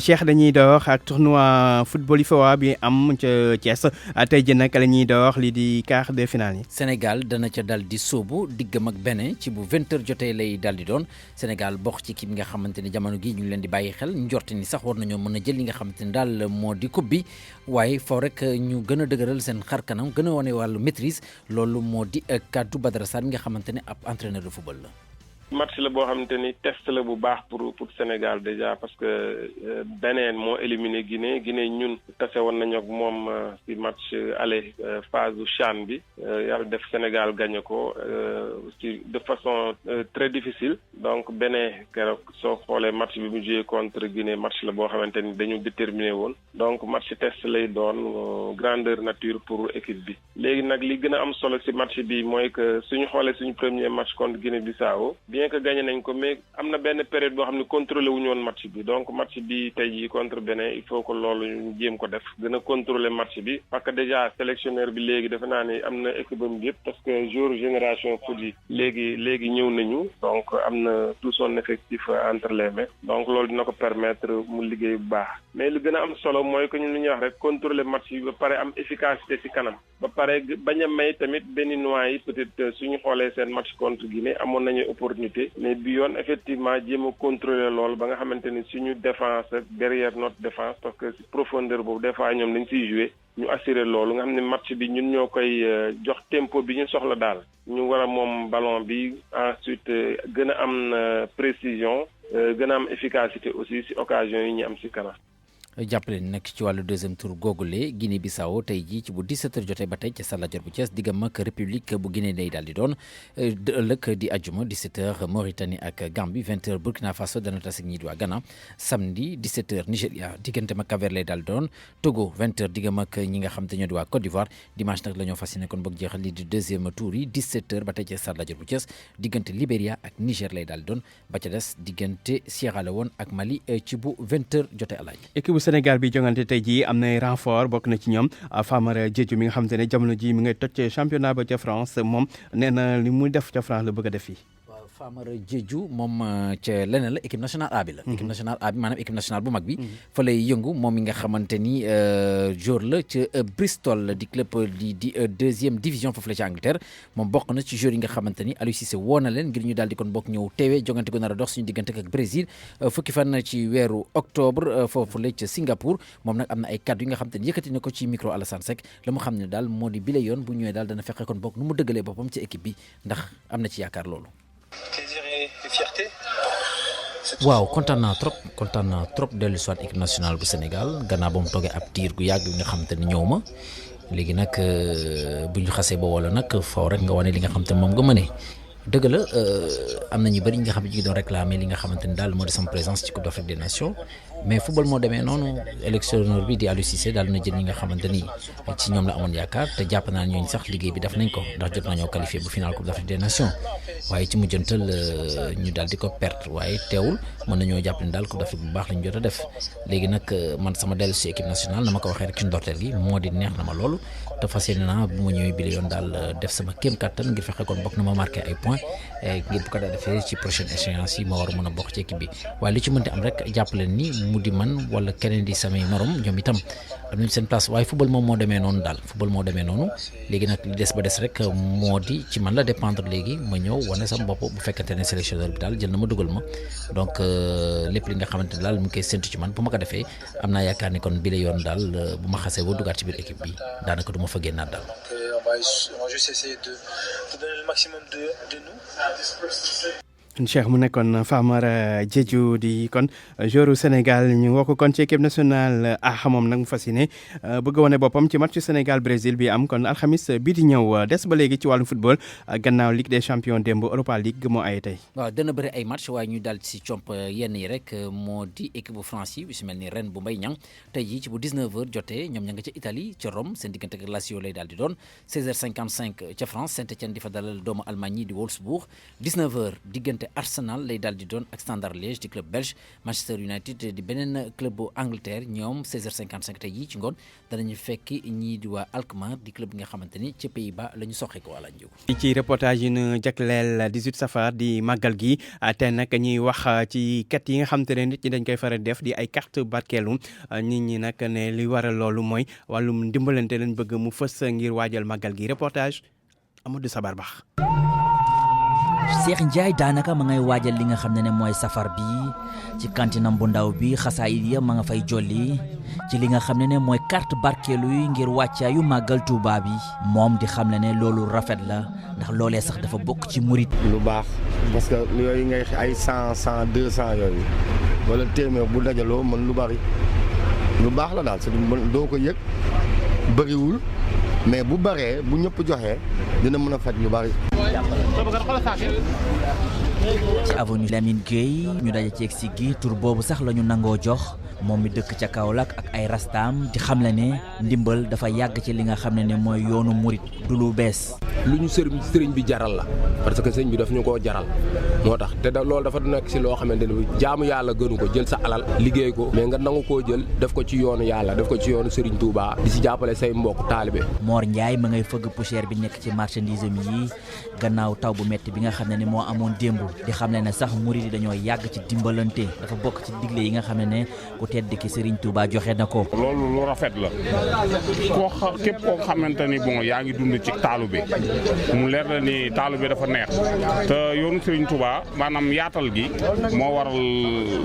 Cheikh dañuy dox ak tournoi football IFOA bi am ca Thiès tey jii nag la ñuy dox lii di quart de finale yi. Sénégal dana ca dal di sóobu diggam ak Bénin ci bu 20h jotee lay dal di doon Sénégal bokk ci équipe nga xamante ni jamono gi ñu ngi leen di bàyyi xel njorte ni sax war nañoo mën a jël li nga xamante ni daal moo di coupe bi waaye foo rek ñu gën a dëgëral seen xar kanam gën a wane wàllu maîtrise loolu moo di kàddu Badara Sarr mi nga xamante ne ab entraîneur de football la. match la boo xamante ni test la bu baax pour Sénégal déjà parce que Bénin moo éliminé Guinée ñun tase woon nañu ak moom ci match aller phase CHAN bi yàlla def Sénégal gagné ko ci de façon très difficile donc Bénin keroog soo xoolee match bi mu joué contre Guinée match la boo xamante ni dañu déterminé woon donc match test lay doon grandeur nature pour équipe bi léegi nag li gën a am solo ci match bi mooy que suñu xoolee suñu premier match contre Guinée-Bissau bien que gagné nañ ko mais am na benn période boo xam ne contrôlé wuñu woon match bi donc match bi tey jii contre Bénin il faut que loolu ñu jéem ko def gën a contrôler match bi parce que déjà sélectionneur bi léegi defe naa ni am na équipe am yëpp parce que jour génération foot yi léegi ñëw nañu donc am na tout son effectif entre les mains donc loolu dina ko permettre mu liggéey bu baax mais lu gën a am solo mooy que ñun lu ñuy wax rek contrôler match bi ba pare am efficacité ci kanam ba pare bañ a may tamit béninois yi peut-être suñu xoolee seen match contre Guinée amoon nañu opportunité mais bi yoon effectivement jéem a contrôler loolu ba nga xamante ni suñu défense ak derrière notre défense parce que ci profondeur boobu des fois ñoom dañ ciy jouer ñu assurer loolu nga xam ne match bi ñun ñoo koy jox tempo bi ñu soxla daal ñu war a moom ballon bi ensuite gën a am précision gën a am efficacité aussi ci occasion yi ñu am ci kanam. jàppale nag ci wàllu deuxième tour googule Guinée Bissau tey jii ci bu 17h jotee ba tey ca Stade Lat Dior bu Thiès diggam ak république bu Guinée lay daal di doon ëllëg di ajuma 17h Mauritanie ak Gambie 20h Burkina Faso dana tase ak ñii di waa Ghana samedi 17h Nigéria diggante ak Cap-Vert lay daal di doon Togo 20h diggam ak ñi nga xam te ñoo di waa Côte d'Ivoire dimanche nag la ñoo fas yéene kon boog jeexal lii di deuxième tour yi 17h ba tey ca Stade Lat Dior bu Thiès diggante Libéria ak Niger lay daal di doon ba ca des diggante Sierra Leone ak Mali ci bu 20h jotee alaaj Sénégal bi jongante tey jii am na renfort bokk na ci ñoom Famara Diédhiou mi nga xamante ne jamono ji mi ngay toj championnat ba ca France moom nee na li muy def ca France la bëgg a def fii. Famara Diédhiou moom ca leneen la équipe nationale A bi la. équipe nationale A bi maanaam équipe nationale bu mag bi. fa lay yëngu moom mi nga xamante ni joueur la ca Bristol di club di deuxième division foofu la ci Angleterre moom bokk na ci joueur yi nga xamante ni Aliou Cissé woo na leen ngir ñu daal di kon bokk ñëw teewee jongante gu nar a dox suñu diggante ak Brésil fukki fan ci weeru octobre foofu la ca Singapour moom nag am na ay kaddu yi nga xamante ni yëkkati na ko ci micro Alassane Seck la mu xam ne daal moo di bile yoon bu ñëwee daal dana fexe kon bokk nu mu dëggalee boppam ci équipe bi ndax am na ci yaakaar loolu. plaisir et fierté. waaw kontaan naa trop dellu si waat équipe nationale bu Sénégal gannaaw ba mu toogee ab diir gu yàgg nga xam te ne ñëw ma léegi nag bu ñu xasee ba wala nag faw rek nga wane li nga xam te moom nga mënee dëgg la am na ñu bëri ñi nga xam ne ñu ngi doon réclamer li nga xamante ni daal moo di sama présence ci Coupe d'Afrique des Nations mais football moo demee noonu électionneur bi di Aliou Cissé daal na jël ñi nga xamante ni ci ñoom la amoon yaakaar te jàpp naa ñooñu sax liggéey bi def nañ ko ndax jot nañoo qualifié bu final Coupe d'Afrique des Nations waaye ci mujjantal ñu daal di ko perte waaye teewul mën nañoo jàpp ni daal Coupe d'Afrique bu baax lañ jot a def léegi nag man sama dellu si équipe nationale na ma ko waxee rek ci ndorteel gi moo di neex na ma loolu te fas yéene naa bu ma ñëwee bi la yoon daal def sama kéem kattan ngir fexe kon bokk na ma marqué ay points ngir bu ko daal defee ci prochaine échéance yi ma war a mën a bokk ci équipe bi waaye li ci mënti am rek jàpp leen ni mu di man wala keneen di samay morom ñoom itam am nañ seen place waaye football moom moo demee noonu daal football moo demee noonu léegi nag li des ba des rek moo di ci man la dépendre léegi ma ñëw wane sama bopp bu fekkante ne sélectionneur bi daal jël na ma dugal ma donc lépp li nga xamante ne daal mu ngi koy séntu ci man bu ma ko defee am naa yaakaar ni kon bi la yoon daal bu ma xasee ba dugaat ci biir équipe bi daanaka du ma fa génnaat daal. On va juste essayer de donner le maximum de nous. Cheikh mu nekkoon Famara Diédhiou di kon joueur Sénégal ñu woo ko kon ci équipe nationale moom nag mu fas yéene bëgg a wane boppam ci match Sénégal Brésil bi am kon alxamis bii di ñëw des ba léegi ci wàllum football gannaaw Ligue des champions démb Europa League moo ay tey. waaw dana bëri ay match waaye ñu daal ci comp yenn yi rek moo di équipe bu France yi bi si mel ni Rennes bu Mbaye Niang tey jii ci bu 19h jotee ñoom ña nga ca Italie ca Rome seen diggante ak Lazio lay daal di doon 16h55 ca France Saint-Étienne di fa dalal doomu Allemagne yi di Wolfsburg 19h diggante Arsenal lay daal di doon ak Standard Liège di club belge Manchester United di beneen club bu Angleterre ñoom 16h55 tey jii ci ngoon danañu fekki ñii di waa Alkmaar di club bi nga xamante ni ca Pays-Bas la ñu soxee ko wala njiw ci reportage yi ñu jagleel 18 safar di màggal gi te nag ñuy wax ci kat yi nga xamante ne nit ñi dañ koy faral def di ay carte barkeelu nit ñi nag ne li waral loolu mooy wàllum ndimbalante lañ bëgg mu fës ngir waajal màggal gi reportage Amadou Sabar Bax Cheikh Ndiaye daanaka ma ngay waajal li nga xam ne mooy safar bi ci kantinam bu ndaw bi xasaayid ya ma nga fay jolli ci li nga xam ne mooy carte barkeelu yi ngir wàccaayu màggal Tuuba bi moom di xam ne loolu rafet la ndax loolee sax dafa bokk ci murit lu baax parce que yooyu ngay ay 100 200 yooyu wala téeméer bu dajaloo mën lu bari lu baax la daal c'est doo ko yëg bëriwul mais bu baree bu ñëpp joxee dina mën a faj lu bari. ci avenue Lamine Gueye ñu daje ci egsi gi tur boobu sax la ñu nangoo jox moom mi dëkk ca Kaolack ak ay rastaam di xamle ne ndimbal dafa yàgg ci li nga xam ne mooy yoonu murit du lu bees. lu ñu sëriñ bi jaral la parce que sëriñ bi daf ñu koo jaral moo tax te loolu dafa nekk si loo xamante ne jaamu yàlla gënu ko jël sa alal liggéey ko mais nga nangu koo jël def ko ci yoonu yàlla def ko ci yoonu sëriñ Touba di si jàppale say mbokk taalibe. Mor Ndiaye ma ngay fëgg poussière bi nekk ci marchandise yi gannaaw taw bu metti bi nga xam ne moo amoon démb di xam ne sax murit yi dañoo yàgg ci dimbalante dafa bokk ci digle yi nga xam ne ku tedd ki sëriñ Touba joxe na ko. loolu lu rafet la képp koo xamante ni bon yaa ngi dund ci taalibe mu leer la ni taalibe dafa neex te yoonu Serigne Touba maanaam yaatal gi moo waral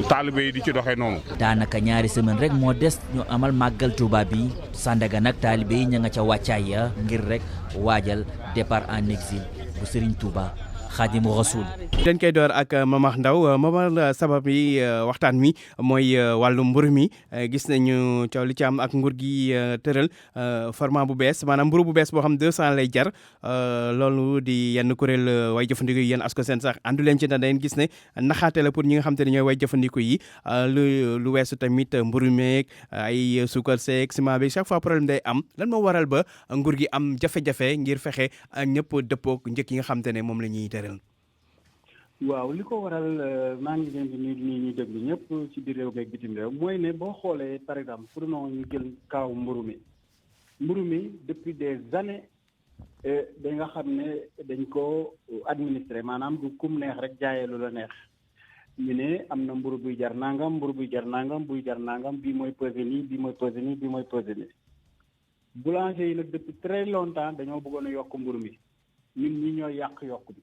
taalibe yi di ci doxee noonu. daanaka ñaari semaine rek moo des ñu amal màggal Touba bi Sandaga nag taalibe yi ña nga ca wàccaay ya ngir rek waajal départ en exil bu Serigne Touba Xaadimu Rasuul. dañ koy door ak Momar Ndao Momar sabab yi waxtaan mi mooy wàllu mburu mi gis nañu coow li ci am ak nguur gi tëral format bu bees maanaam mburu bu bees boo xam 200 lay jar loolu di yenn kuréel way jëfandiku yi yéen asko seen sax àndu leen ci na dañ gis ne naxaate la pour ñi nga xam te ne ñooy way jëfandiku yi lu weesu tamit mburu meeg ay suukar seeg ciment bi chaque fois problème day am lan moo waral ba nguur gi am jafe-jafe ngir fexe ñëpp dëppook njëkk yi nga xam te ne moom la ñuy tëral. waaw li ko waral maa ngi leen di nuyu ñuy déglu ñëpp ci biir réew beeg bitim réew mooy ne boo xoolee par exemple pour non ñu jël kaaw mburu mi depuis des années da nga xam ne dañ ko administré maanaam du kum neex rek jaayee lu la neex ñu ne am na mburu buy jar nangam mburu buy jar nangam buy jar nangam bii mooy pesé nii bii mooy pesé nii bii mooy pesé nii boulanger yi nag depuis très longtemps dañoo bëggoon a yokk mburu mi ñun ñi ñooy yàq yokk bi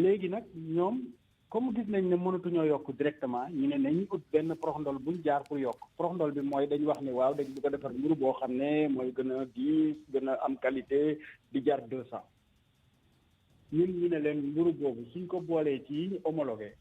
léegi nag ñoom comme gis nañ ne mënatuñoo yokk directement ñu ne nañ ut benn proxndol buñ jaar pour yokk proxndol bi mooy dañ wax ni waaw dañ bëgg a defar mburu boo xam ne mooy gën a diis gën a am qualité di jar 200 ñun ñu ne leen mburu boobu suñ ko boolee ci homologué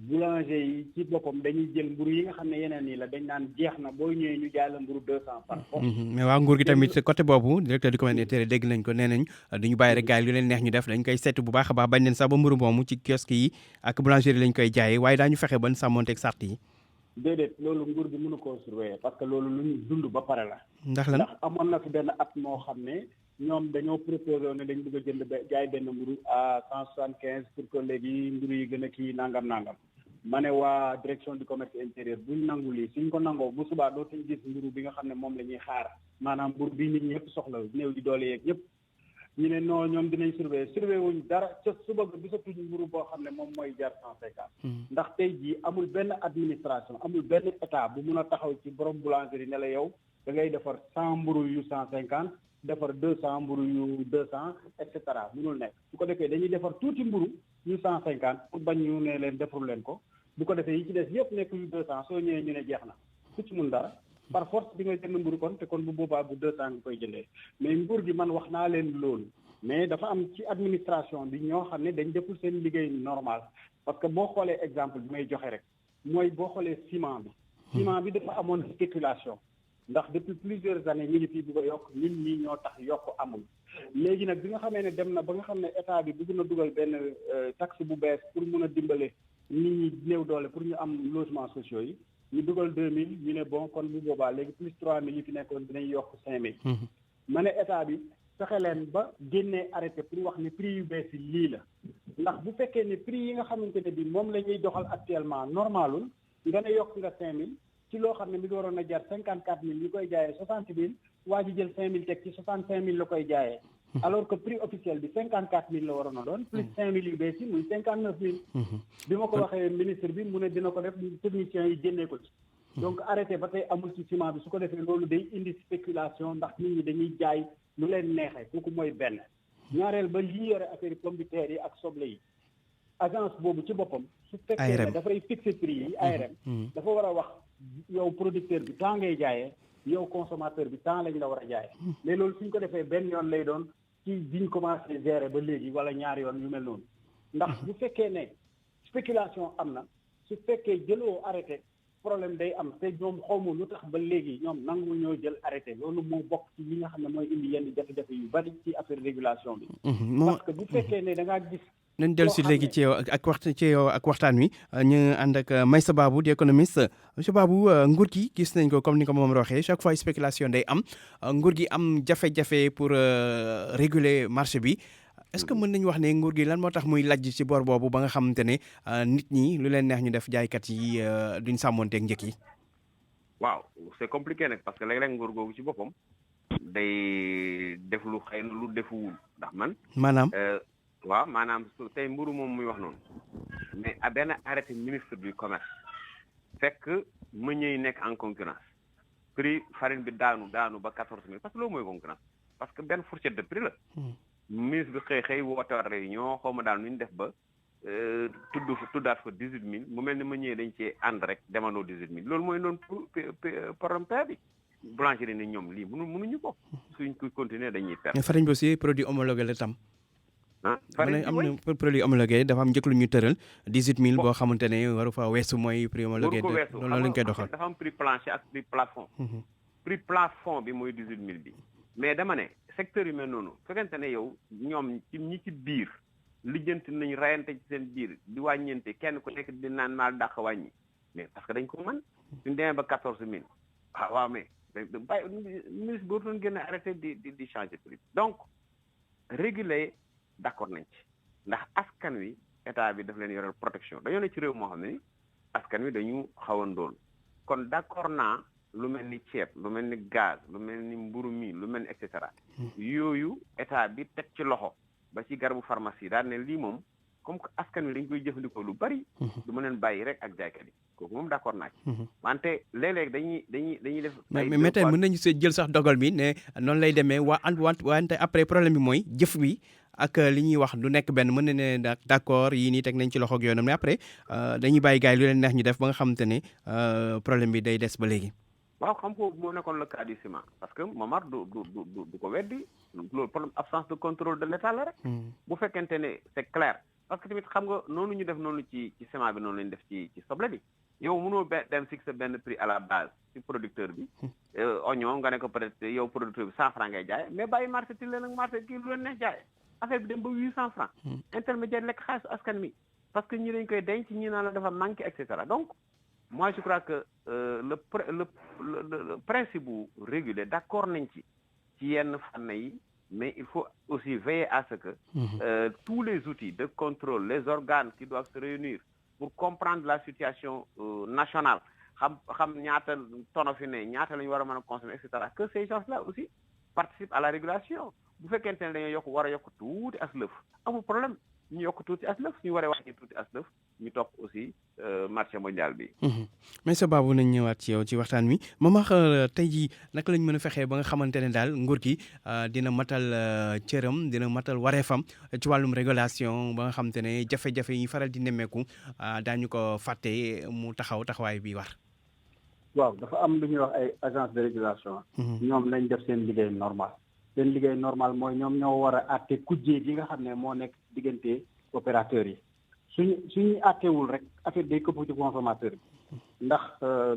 boulanger yi ci boppam dañuy jël mburu yi nga xam ne yeneen yi la dañ naan jeex na boo ñëwee ñu jaay la mburu 200 par force. mais waa nguur gi tamit côté boobu directeur du commerce intérieur dégg nañ ko nee nañ duñu bàyyi rek gars yi lu leen neex ñu def dañ koy seetu bu baax a baax bañ leen sax ba mburu moomu ci kiosque yi ak boulangerie lañ koy jaayee waaye daañu fexe ba sàmmonteeg sart yi. déedéet loolu nguur gi mënu koo surveiller parce que loolu lu ñu dund ba pare la. ndax lan amoon na fi benn at moo xam ne ñoom dañoo proposé ne dañ bëgg a jënd jaay benn mburu à 175 pour que léegi mburu yi gën a kii nangam. ma ne waa direction du commerce intérieur buñ nangu lii suñ ko nangoo bu subaa dootuñ gis mburu bi nga xam ne moom la ñuy xaar maanaam mburu bi nit ñëpp soxla néew di doole yeeg ñëpp ñu ne non ñoom dinañ surveiller wuñ dara ca suba ga gisatuñ mburu boo xam ne moom mooy jar 150. ndax tey jii amul benn administration amul benn état bu mun a taxaw ci borom boulangerie ne la yow da ngay defar 100 mburu yu 150 defar 200 mburu yu 200 et cetera munul nekk su ko defee dañuy defar tuuti mburu yu 150 pour bañ ñu ne leen defarul leen ko bu ko defee yi ci des yëpp nekk yu 200 soo ñëwee ñu ne jeex na ku ci mun dara par force di nga jënd mburu kon te kon bu boobaa bu 200 nga koy jëndee mais nguur gi man wax naa leen loolu mais dafa am ci administration bi ñoo xam ne dañ deful seen liggéey normal parce que boo xoolee exemple bi may joxe rek mooy boo xoolee ciment bi dafa amoon spéculation ndax depuis plusieurs années ñu ngi fii bëgg a yokk nit ñi ñoo tax yokk amul léegi nag bi nga xamee ne dem na ba nga xam ne état bi bëgg na dugal benn taxe bu bees pour mun a dimbale nit ñi néew doole pour ñu am logements sociaux yi ñu dugal 2000 ñu ne bon kon bu boobaa léegi plus 3000 yi fi nekkoon dinañ yokk 5000. ma ne état bi fexe leen ba génnee arrêté pour wax ne prix yu bees yi lii la ndax bu fekkee ne prix yi nga xamante ne bi moom la ñuy doxal actuellement normalul nga ne yokk nga 5000 ci loo xam ne mi ngi waroon a jar 54000 ñu koy jaayee 60000 waa ji jël 5000 teg ci 65000 la koy jaayee. alors que prix officiel bi 54000 la waroon a doon. plus 5000 yu bees yi muy 59000. bi ma ko waxee ministre bi mu ne dina ko def techniciens yi génnee ko ci. donc arrêté ba tey amul ci ciment bi su ko defee loolu day indi spéculation ndax nit ñi dañuy jaay lu leen neexee kooku mooy benn. ñaareel ba lii yore affaire pomme de terre yi ak soble yi agence boobu ci boppam su fekkee ne dafay fixer prix yi ARM dafa war a wax yow producteur bi temps ngay jaayee yow consommateur bi temps lañ la war a jaayee mais loolu suñ ko defee benn yoon lay doon ci biñ commencé gérer ba léegi wala ñaari yoon yu mel noonu ndax bu fekkee ne spéculation am na su fekkee jëloo arrêté problème day am te ñoom xawma lu tax ba léegi ñoom nangu ñoo jël arrêté loolu moo bokk ci li nga xam ne mooy indi yenn jafe-jafe yu bari ci affaire régulation bi parce que bu fekkee ne da ngaa gis nañ dellu si léegi ci yow ak waxtaan wi ñu ànd ak Meissa Babou di économiste monsieur Babou nguur gi gis nañ ko comme ni ko moom waxee chaque fois spéculation day am nguur gi am jafe-jafe pour réguler marché bi est-ce que mën nañu wax ne nguur gi lan moo tax muy lajj ci bor boobu ba nga xamante ne nit ñi lu leen neex ñu def jaaykat yi duñ sàmmonteeg njëkk yi. waaw c'est compliqué nag parce que léeg-léeg nguur googu ci boppam day def lu xëy na lu defuwul ndax man. maanaam. waaw maanaam su tey mburu moom muy wax noonu mais a benn arrêté ministre du commerce fekk meunier yi nekk en concurrence prix farine bi daanu ba 14 000 parce que loolu mooy concurrence parce que benn fourchette de prix la. ministre bi xëy woote réunion xaw ma daal nu ñu def ba tuddaat fa 18 000 mu mel ni meunier dañ cee ànd rek demandoo 18 000 loolu mooy noonu problème paie bi. boulangerie ne ñoom lii mënuñu ko suñ koy continuer dañuy perdre. mais farine bi aussi produit homologué la tam. farine am na produit homologué dafa am njëkk lu ñu tëral 18 000 boo xamante ne waru fa weesu mooy prix homologué. loolu lañ koy doxal dafa am prix plancher ak prix plafond. prix plafond bi mooy 18 000 bi mais dama ne secteur yu mel noonu fekkente ne yow ñoom ci ñi ci biir lijjanti nañ rayante ci seen biir di wàññeente kenn ku nekk di naan maal dàq wàññi mais parce que dañ ko mën suñ demee ba 14 000 waaw mais bàyyi ministre boobu doon gën a arrêté di changer prix donc réguler d'accord nañ ci ndax askan wi état bi daf leen yoral protection dañoo ne ci réew moo xam ne ni askan wi dañu xaw a ndóol kon d'accord naa lu mel ni ceeb lu mel ni gaz lu mel ni mburu mi lu mel ni et cetera yooyu état bi teg ci loxo ba ci garabu pharmacie daal ne lii moom comme que askan wi dañ koy jëfandikoo lu bari du ma leen bàyyi rek ak jaaykat yi kooku moom d'accord naa ci wante léeg-léeg dañuy def mais tey mën nañu see jël sax dogal bi ne noonu lay demee wante après problème bi mooy jëf bi ak li ñuy wax du nekk benn mën na ne d'accord yii nii teg nañ ci loxo ak yoonam mais après dañuy bàyyi gars yi lu leen neex ñu def ba nga xamante ne problème bi day des ba léegi. waaw xam ko moo nekkoon le cas du ciment parce que Momar du ko weddi loolu problème absence de contrôle de l'État la rek. bu fekkente ne c'est clair parce que tamit xam nga noonu ñu def noonu ci ciment bi noonu lañ def ci soble bi yow mënoo dem fixer benn prix à la base ci producteur bi. oignon nga ne ko peut-être yow producteur bi 100 francs ngay jaay mais bàyyi marché ti leen ak marché kii lu leen neex jaay affaire bi dem ba 800 francs. intermédiaire lekk xaalisu askan mi parce que ñi dañ koy denc ñi naan la dafa manqué et cetera donc. moi je crois que le principe bu réguler d'accord nañ ci yenn fànn yi mais il faut aussi veiller à ce que tous les outils de contrôle les organes qui doivent se réunir pour comprendre la situation nationale xam ñaata tono fi ne ñaata la ñu war a mën a consommer et cetera que ces gens-là aussi participent à la régulation bu fekkente ne dañoo war a yokk tuuti as lëf amul problème ñu yokk tuuti as lëf ñu waree wàññi tuuti as lëf ñu topp aussi marché mondial bi. mais sa baabu nañ ñëwaat ci yow ci waxtaan wi Momar tey jii naka lañ mën a fexee ba nga xamante ne daal nguur gi dina matal cëram dina matal wareefam ci wàllum régulation ba nga xamante ne jafe-jafe yi faral di nemmeeku daañu ko fàtte mu taxawaay bi war. waaw dafa am lu ñuy wax ay agence de régulation. ñoom nañ def seen liggéey normal. seen liggéey normal mooy ñoom ñoo war a àtte kujjee gi nga xam ne moo nekk diggante opérateurs yi suñu àttewul rek affaire day këpp ci consommateur bi ndax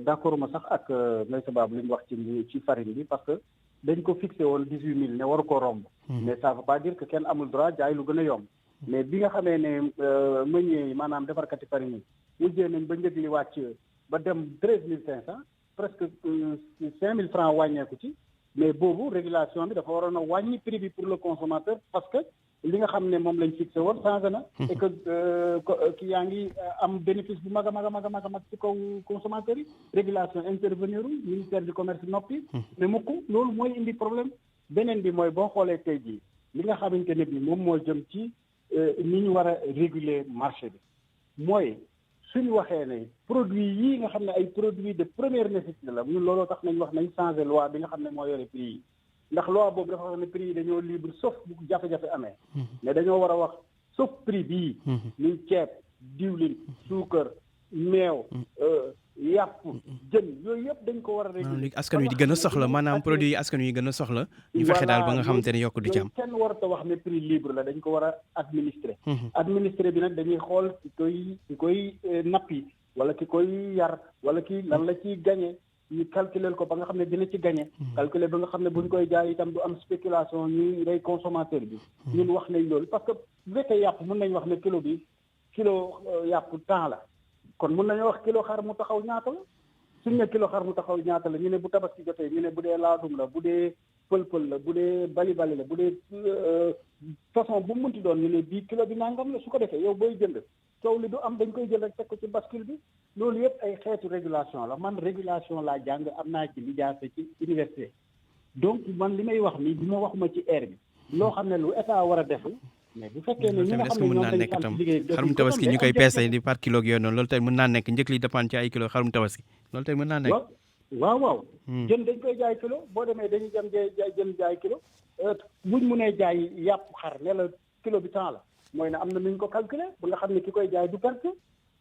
d'accord ma sax ak Meissa Babou li mu wax ci farine bi parce que dañ ko fixé woon 18 000 ne waru ko romb. mais ça veut pas dire que kenn amul droit jaay lu gën a yomb. mais bi nga xamee ne meunier yi maanaam defarkati farine yi mujjee nañ ba njëg li wàcc ba dem 13 500 presque 5 000 francs wàññeeku ci. mais boobu régulation bi dafa waroon a wàññi prix bi pour le consommateur parce que li nga xam ne moom lañ fixé woon changé na. et que ki yaa ngi am bénéfice bu mag a mag ci kaw consommateur yi. régulation intervenir ministère du commerce noppi. mais mukk loolu mooy indi problème. beneen bi mooy boo xoolee tey jii li nga xamante ne bi moom moo jëm ci ni ñu war a réguler marché bi mooy suñu waxee ne produit yii nga xam ne ay produits de première nécessité la ñun looloo tax nañ wax nañ changer loi bi nga xam ne moo yore prix yi ndax loi boobu dafa wax ne prix yi dañoo libre sauf bu jafe-jafe amee mais dañoo war a wax sauf prix bii ñuy ceeb diwlin suukar meew yàpp jën yooyu yëpp dañ ko war a réguler li askan wi di gën a soxla maanaam produit yi askan wi gën a soxla ñu fexe daal ba nga xamante ne yokk du ci am kenn warut a wax ne prix libre la dañ ko war a administrer bi nag dañuy xool ki koy nappi wala ki koy yar wala ki lan la ciy gagné ñu calculer ko ba nga xam ne dina ci gagné calculer ba nga xam ne buñ koy jaay itam du am spéculation ñuy rey consommateur bi ñun wax nañ loolu parce que bu fekkee yàpp mën nañ wax ne kilo yàpp temps la kon mën nañu wax kilo xar mu taxaw ñaata la suñ ne kilo xar mu taxaw ñaata la ñu ne bu tabaski jotee ñu ne bu dee laadum la bu dee pël-pël la bu dee bali-bali la bu dee façon bu mu munti doon ñu ne bii kilo bi nangam la su ko defee yow booy jënd coow li du am dañ koy jël rek teg ko ci bascule bi loolu yëpp ay xeetu régulation la man régulation laa jàng am naa ci lijaase ci université donc man li may wax nii bi ma waxuma ci air bi loo xam ne lu état war a def mais bu fekkee ne ñi nga xam ne ñoom dañu am liggéey xarum tabaski ñu koy peese di par kilo yooyu noonu loolu tey mën naa nekk njëkk li dépend ci ay kilo xarum tabaski loolu tey mën naa nekk waaw jën dañ koy jaay kilo boo demee dañuy dem jën jaay kilo buñ mënee jaay yàpp xar ne la kilo bi temps la mooy ne am na nuñ ko calculer ba nga xam ne ki koy jaay du perte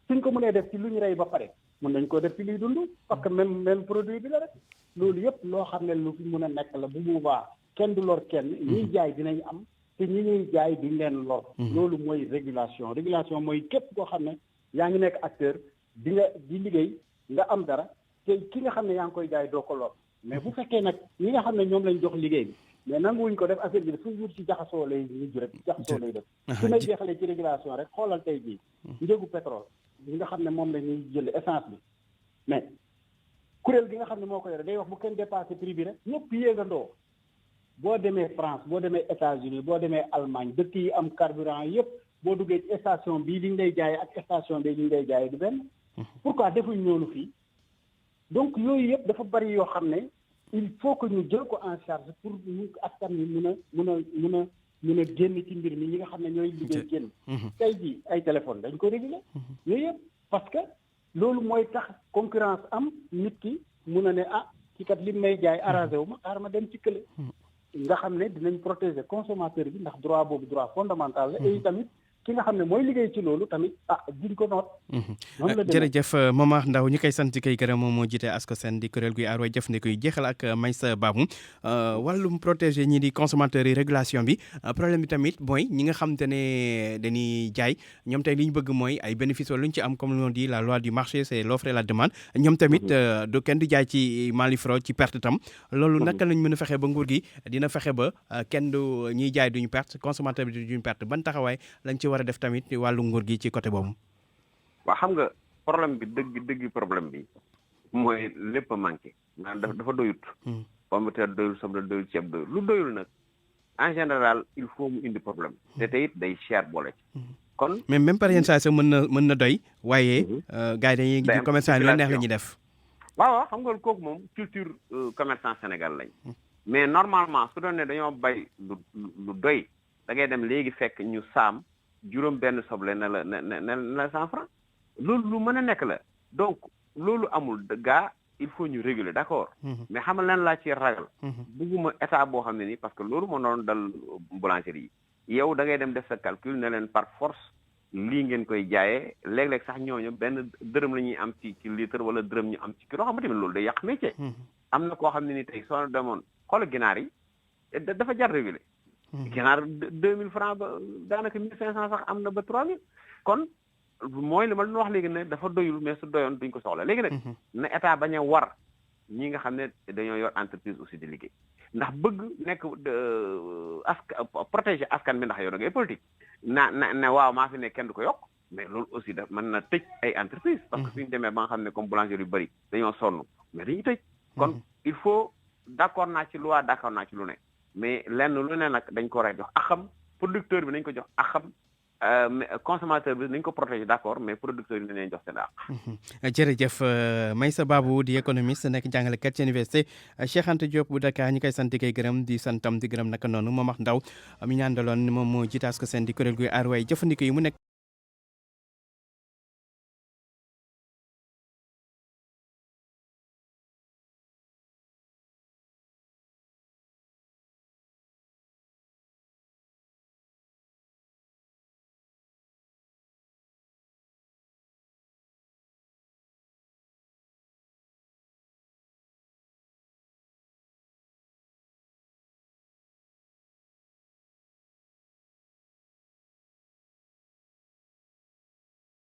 suñ ko mënee def ci lu ñu rey ba pare mën nañ ko def ci luy dund parce que même produit bi la rek loolu yëpp loo xam ne lu fi mën a nekk la bu boobaa kenn du lor kenn ñuy jaay dinañ am te ñi ñuy jaay duñ leen lor loolu mooy régulation mooy képp koo xam ne yaa ngi nekk acteur di liggéey nga am dara te ki nga xam ne yaa ngi koy jaay doo ko lor mais bu fekkee nag ñi nga xam ne ñoom lañ jox liggéey bi mais nanguwuñ ko def affaire bi fu wut ci jaxasoo lay mujj rek jaxasoo lay def su may jeexalee ci régulation rek xoolal tey jii njëgu pétrole bi nga xam ne moom la ñuy jël essence bi mais kuréel gi nga xam ne moo ko yore day wax bu kenn dépassé prix bi rek ñëpp yéegandoo boo demee France boo demee États-Unis boo demee Allemagne dëkk yi am carburant yëpp boo duggee ci station bii li ñu lay jaayee ak station bii li ñu lay jaayee du benn pourquoi defuñ ñoonu fii donc yooyu yëpp dafa bari yoo xam ne il faut que ñu jël ko en charge pour ñu askan wi mun a génn ci mbir mi ñi nga xam ne ñooy liggéey génn tey jii ay téléphone dañ ko réguler yooyu yëpp parce que loolu mooy tax concurrence am nit ki mun a ne ci kat li may jaay arrangé wu ma xaar ma dem ci kële nga xam ne dinañ protéger consommateur bi ndax droit boobu droit fondamental la et tamit ki nga xam ne mooy liggéey ci loolu tamit diñ ko noot jërëjëf Momar Ndao ñu koy sant koy gërëm moom moo jiite ASCOSEN di kuréel guy aar way jëfandikoo yi jeexal ak Meissa Babou wàllum protéger ñi di consommateurs yi régulation bi problème bi tamit mooy ñi nga xam te ne dañuy jaay ñoom tey li ñu bëgg mooy ay bénéfices wala lu ñu ci am comme l'on dit la loi du marché c'est l'offre et la demande ñoom tamit du kenn du jaay ci malifraude ci perte tam loolu naka lañ mën a fexe ba nguur gi dina fexe ba kenn du ñiy jaay duñu perte consommateur bi duñu perte ban taxawaay lañ ci war a def tamit wàllu nguur gi ci côté boobu. waaw xam nga problème bi dëgg problème bi mooy lépp a manqué maanaam dafa doyut. pomme de terre doyul soble doyul ceeb doyul lu doyul nag en général il faut mu indi problème te tey it day cher boole ci. kon mais même par yenn saa sax mën na doy waaye. gars yi dañuy commerçant yi lu neex la ñuy def. waaw xam nga kooku moom culture commerçant Sénégal lañ. mais normalement su doon ne dañoo bay lu doy da ngay dem léegi fekk ñu saam juróom benn soble ne la 100 francs loolu lu mën a nekk la donc loolu amul gaa il faut ñu réguler d'accord mais xam nga lan laa ci ragal bugguma état boo xam ne nii parce que loolu moo doon dal boulangerie yi yow da ngay dem def sa calcul ne leen par force lii ngeen koy jaayee léeg-léeg sax ñooñu benn dërëm la ñuy am ci litre wala dërëm ñu am ci kilo xam nga tamit loolu day yàq métier am na koo xam ne ni tey soo demoon xoola ginaar yi dafa jar réguler ginaar 2000 francs ba daanaka 1500 sax am na ba 3000 kon mooy li ma leen wax léegi ne dafa doyul mais su doyoon duñ ko soxla léegi nag na état bañ a war ñi nga xam ne dañoo yor entreprise aussi di liggéey ndax bëgg nekk protéger askan bi ndax yow da ngay politique ne waaw maa fi ne kenn du ko yokk mais loolu aussi da mën na tëj ay entreprise parce que suñu demee ba nga xam ne comme boulangerie yu bëri dañoo sonn mais dañuy tëj kon il faut d'accord naa ci loi d'accord naa ci lu ne mais lenn lu ne nag dañ ko war a jox axam producteur bi nañ ko jox axam consommateur bi nañ ko protéger d'accord mais producteur yi nañ leen jox seen àq. jërëjëf Meissa Babou di économiste nekk jàngalekat ci université Cheikh Anta Diop bu Dakar ñu koy sant kay gërëm di santam di gërëm naka noonu Momar Ndao mi ñu àndaloon moom moo jiite ASCOSEN di kuréel guy aar way jëfandikoo yi mu nekk.